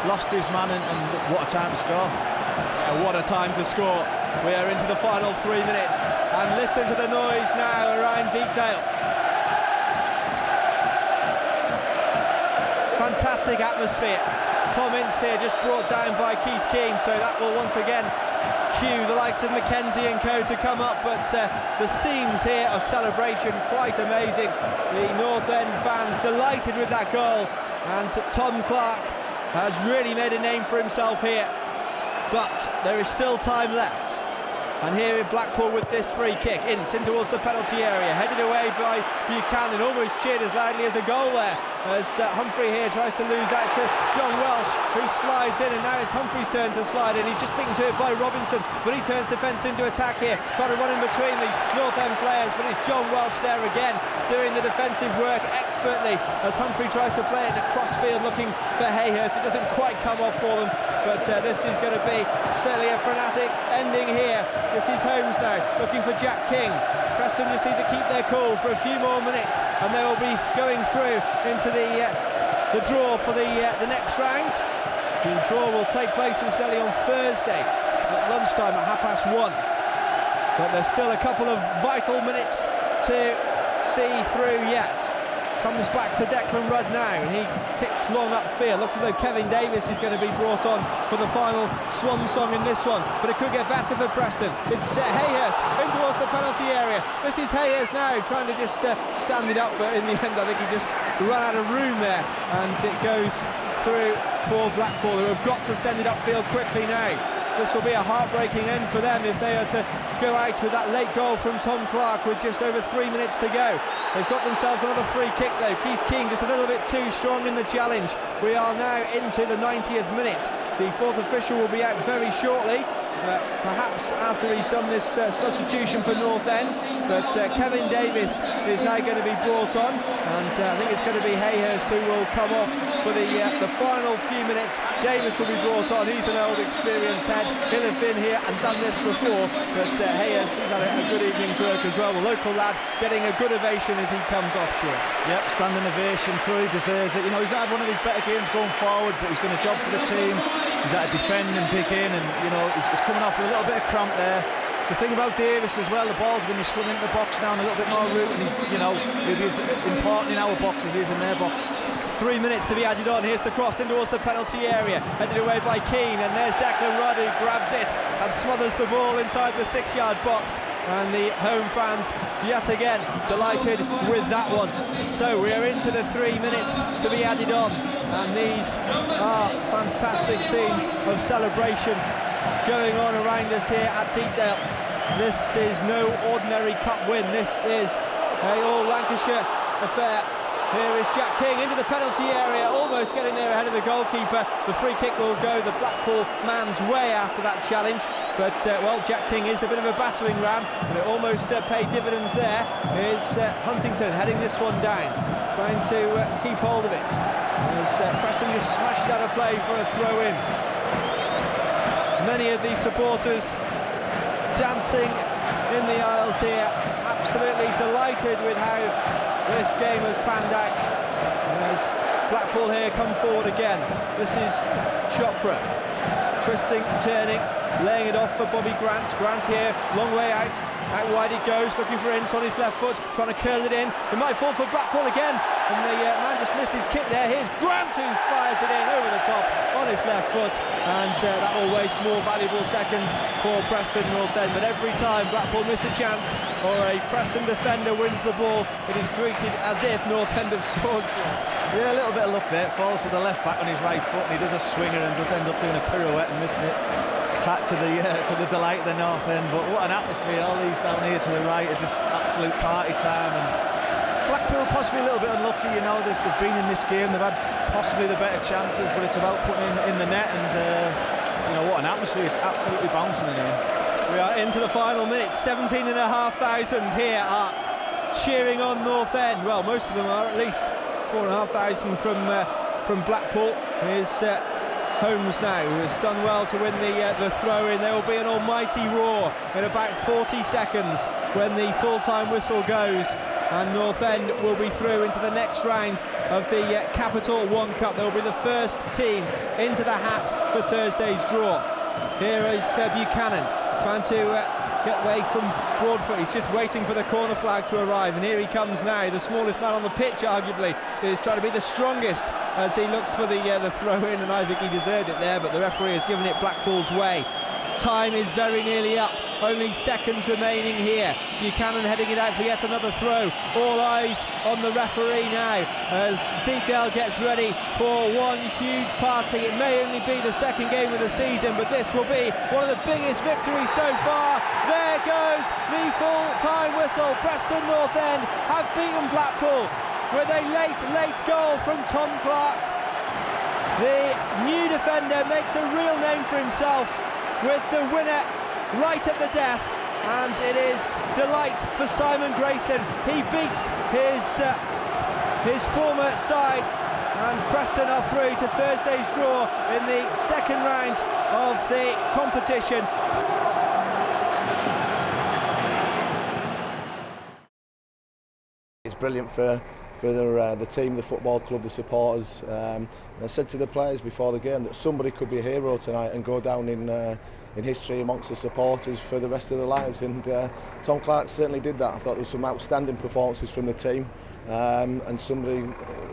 lost his man, and what a time to score. Yeah, what a time to score. We are into the final 3 minutes, and listen to the noise now around Deepdale. Fantastic atmosphere. Tom Ince here just brought down by Keith Keane, so that will once again cue the likes of Mackenzie and co to come up, but the scenes here of celebration quite amazing. The North End fans delighted with that goal, and Tom Clarke has really made a name for himself here, but there is still time left. And here in Blackpool with this free kick, Ince in towards the penalty area, headed away by Buchanan, almost cheered as loudly as a goal there, as Humphrey here tries to lose out to John Welsh, who slides in, and now it's Humphrey's turn to slide in. He's just beaten to it by Robinson, but he turns defence into attack here, trying to run in between the North End players, but it's John Welsh there again, doing the defensive work expertly, as Humphrey tries to play it at crossfield looking for Hayhurst. It doesn't quite come off for them, but this is going to be certainly a frenetic ending here. This is Holmes now, looking for Jack King. Preston just need to keep their cool for a few more minutes, and they will be going through into the draw for the next round. The draw will take place incidentally on Thursday at lunchtime at 1:30. But there's still a couple of vital minutes to see through yet. Comes back to Declan Rudd now, and he kicks long upfield. Looks as though Kevin Davis is going to be brought on for the final swan song in this one, but it could get better for Preston. It's Hayhurst in towards the penalty area. This is Hayhurst now trying to just stand it up, but in the end I think he just ran out of room there, and it goes through for Blackpool, who have got to send it upfield quickly now. This will be a heartbreaking end for them if they are to go out with that late goal from Tom Clarke with just over 3 minutes to go. They've got themselves another free kick though. Keith King just a little bit too strong in the challenge. We are now into the 90th minute. The fourth official will be out very shortly, perhaps after he's done this substitution for North End, but Kevin Davis is now going to be brought on, and I think it's going to be Hayhurst who will come off for the final few minutes. Davis will be brought on. He's an old experienced head, he'll have been here and done this before, but Hayhurst has had a good evening's work as well. The local lad getting a good ovation as he comes off shore. Yep, standing ovation through, he deserves it. You know, he's not had one of his better games going forward, but he's done a job for the team. He's had to defend and dig in, and you know, he's coming off with a little bit of cramp there. The thing about Davis as well, the ball's going to be slung into the box now and a little bit more route, and he'll be as important in our box as he is in their box. 3 minutes to be added on. Here's the cross in towards the penalty area, headed away by Keane, and there's Declan Rudd who grabs it and smothers the ball inside the 6-yard box, and the home fans yet again delighted with that one. So we are into the 3 minutes to be added on, and these are fantastic scenes of celebration going on around us here at Deepdale. This is no ordinary cup win. This is a all Lancashire affair. Here is Jack King into the penalty area, almost getting there ahead of the goalkeeper. The free kick will go the Blackpool man's way after that challenge, but well, Jack King is a bit of a battering ram, and it almost paid dividends there. Is Huntington heading this one down, trying to keep hold of it, as Preston just smashed out of play for a throw-in. Many of these supporters dancing in the aisles here, absolutely delighted with how this game has panned out, as Blackpool here come forward again. This is Chopra, twisting, turning, laying it off for Bobby Grant. Grant here, long way out wide it goes, looking for Ince on his left foot, trying to curl it in. It might fall for Blackpool again, and the man just missed his kick there. Here's Grant who fires it in over the top on his left foot, and that will waste more valuable seconds for Preston North End. But every time Blackpool miss a chance or a Preston defender wins the ball, it is greeted as if North End have scored. Yeah, a little bit of luck there. It falls to the left back on his right foot, and he does a swinger and does end up doing a pirouette and missing it. Back to the delight of the North End. But what an atmosphere! All these down here to the right are just absolute party time. And Blackpool possibly a little bit unlucky. You know, they've been in this game, they've had possibly the better chances, but it's about putting in the net. And you know, what an atmosphere! It's absolutely bouncing in here. We are into the final minutes. 17,500 here are cheering on North End. Well, most of them are, at least. 4,500 from Blackpool. Here's Holmes now, who has done well to win the throw-in. There will be an almighty roar in about 40 seconds when the full-time whistle goes, and North End will be through into the next round of the Captial One Cup. They will be the first team into the hat for Thursday's draw. Here is Buchanan trying to get away from Broadfoot. He's just waiting for the corner flag to arrive, and here he comes now. The smallest man on the pitch, arguably, is trying to be the strongest as he looks for the throw-in, and I think he deserved it there, but the referee has given it Blackpool's way. Time is very nearly up, only seconds remaining here. Buchanan heading it out for yet another throw. All eyes on the referee now as Deepdale gets ready for one huge party. It may only be the second game of the season, but this will be one of the biggest victories so far. There goes the full-time whistle. Preston North End have beaten Blackpool with a late goal from Tom Clarke. The new defender makes a real name for himself with the winner right at the death, and it is delight for Simon Grayson. He beats his former side, and Preston are through to Thursday's draw in the second round of the competition. It's brilliant for the team, the football club, the supporters. I said to the players before the game that somebody could be a hero tonight and go down in history amongst the supporters for the rest of their lives, and Tom Clarke certainly did that. I thought there were some outstanding performances from the team, and somebody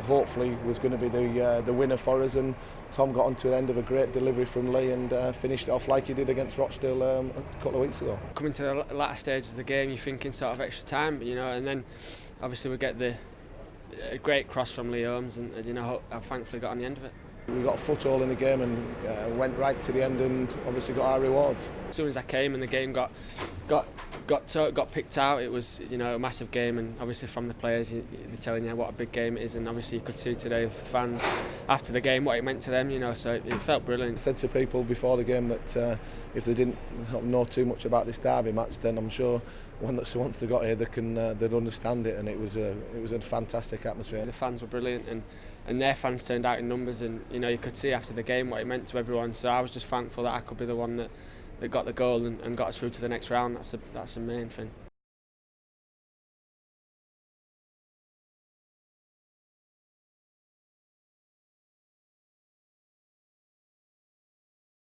hopefully was going to be the winner for us, and Tom got onto the end of a great delivery from Lee and finished it off like he did against Rochdale a couple of weeks ago. Coming to the latter stages of the game, you're thinking sort of extra time, and then obviously we get a great cross from Lee Holmes, and I thankfully got on the end of it. We got a foothold in the game and went right to the end, and obviously got our rewards. As soon as I came and the game got picked out, it was a massive game, and obviously from the players they're telling you what a big game it is, and obviously you could see today with the fans after the game what it meant to them, so it felt brilliant. I said to people before the game that if they didn't know too much about this derby match, then I'm sure once they got here they'd understand it, and it was a fantastic atmosphere. The fans were brilliant, and their fans turned out in numbers, and you could see after the game what it meant to everyone, so I was just thankful that I could be the one that got the goal and got us through to the next round. That's the main thing.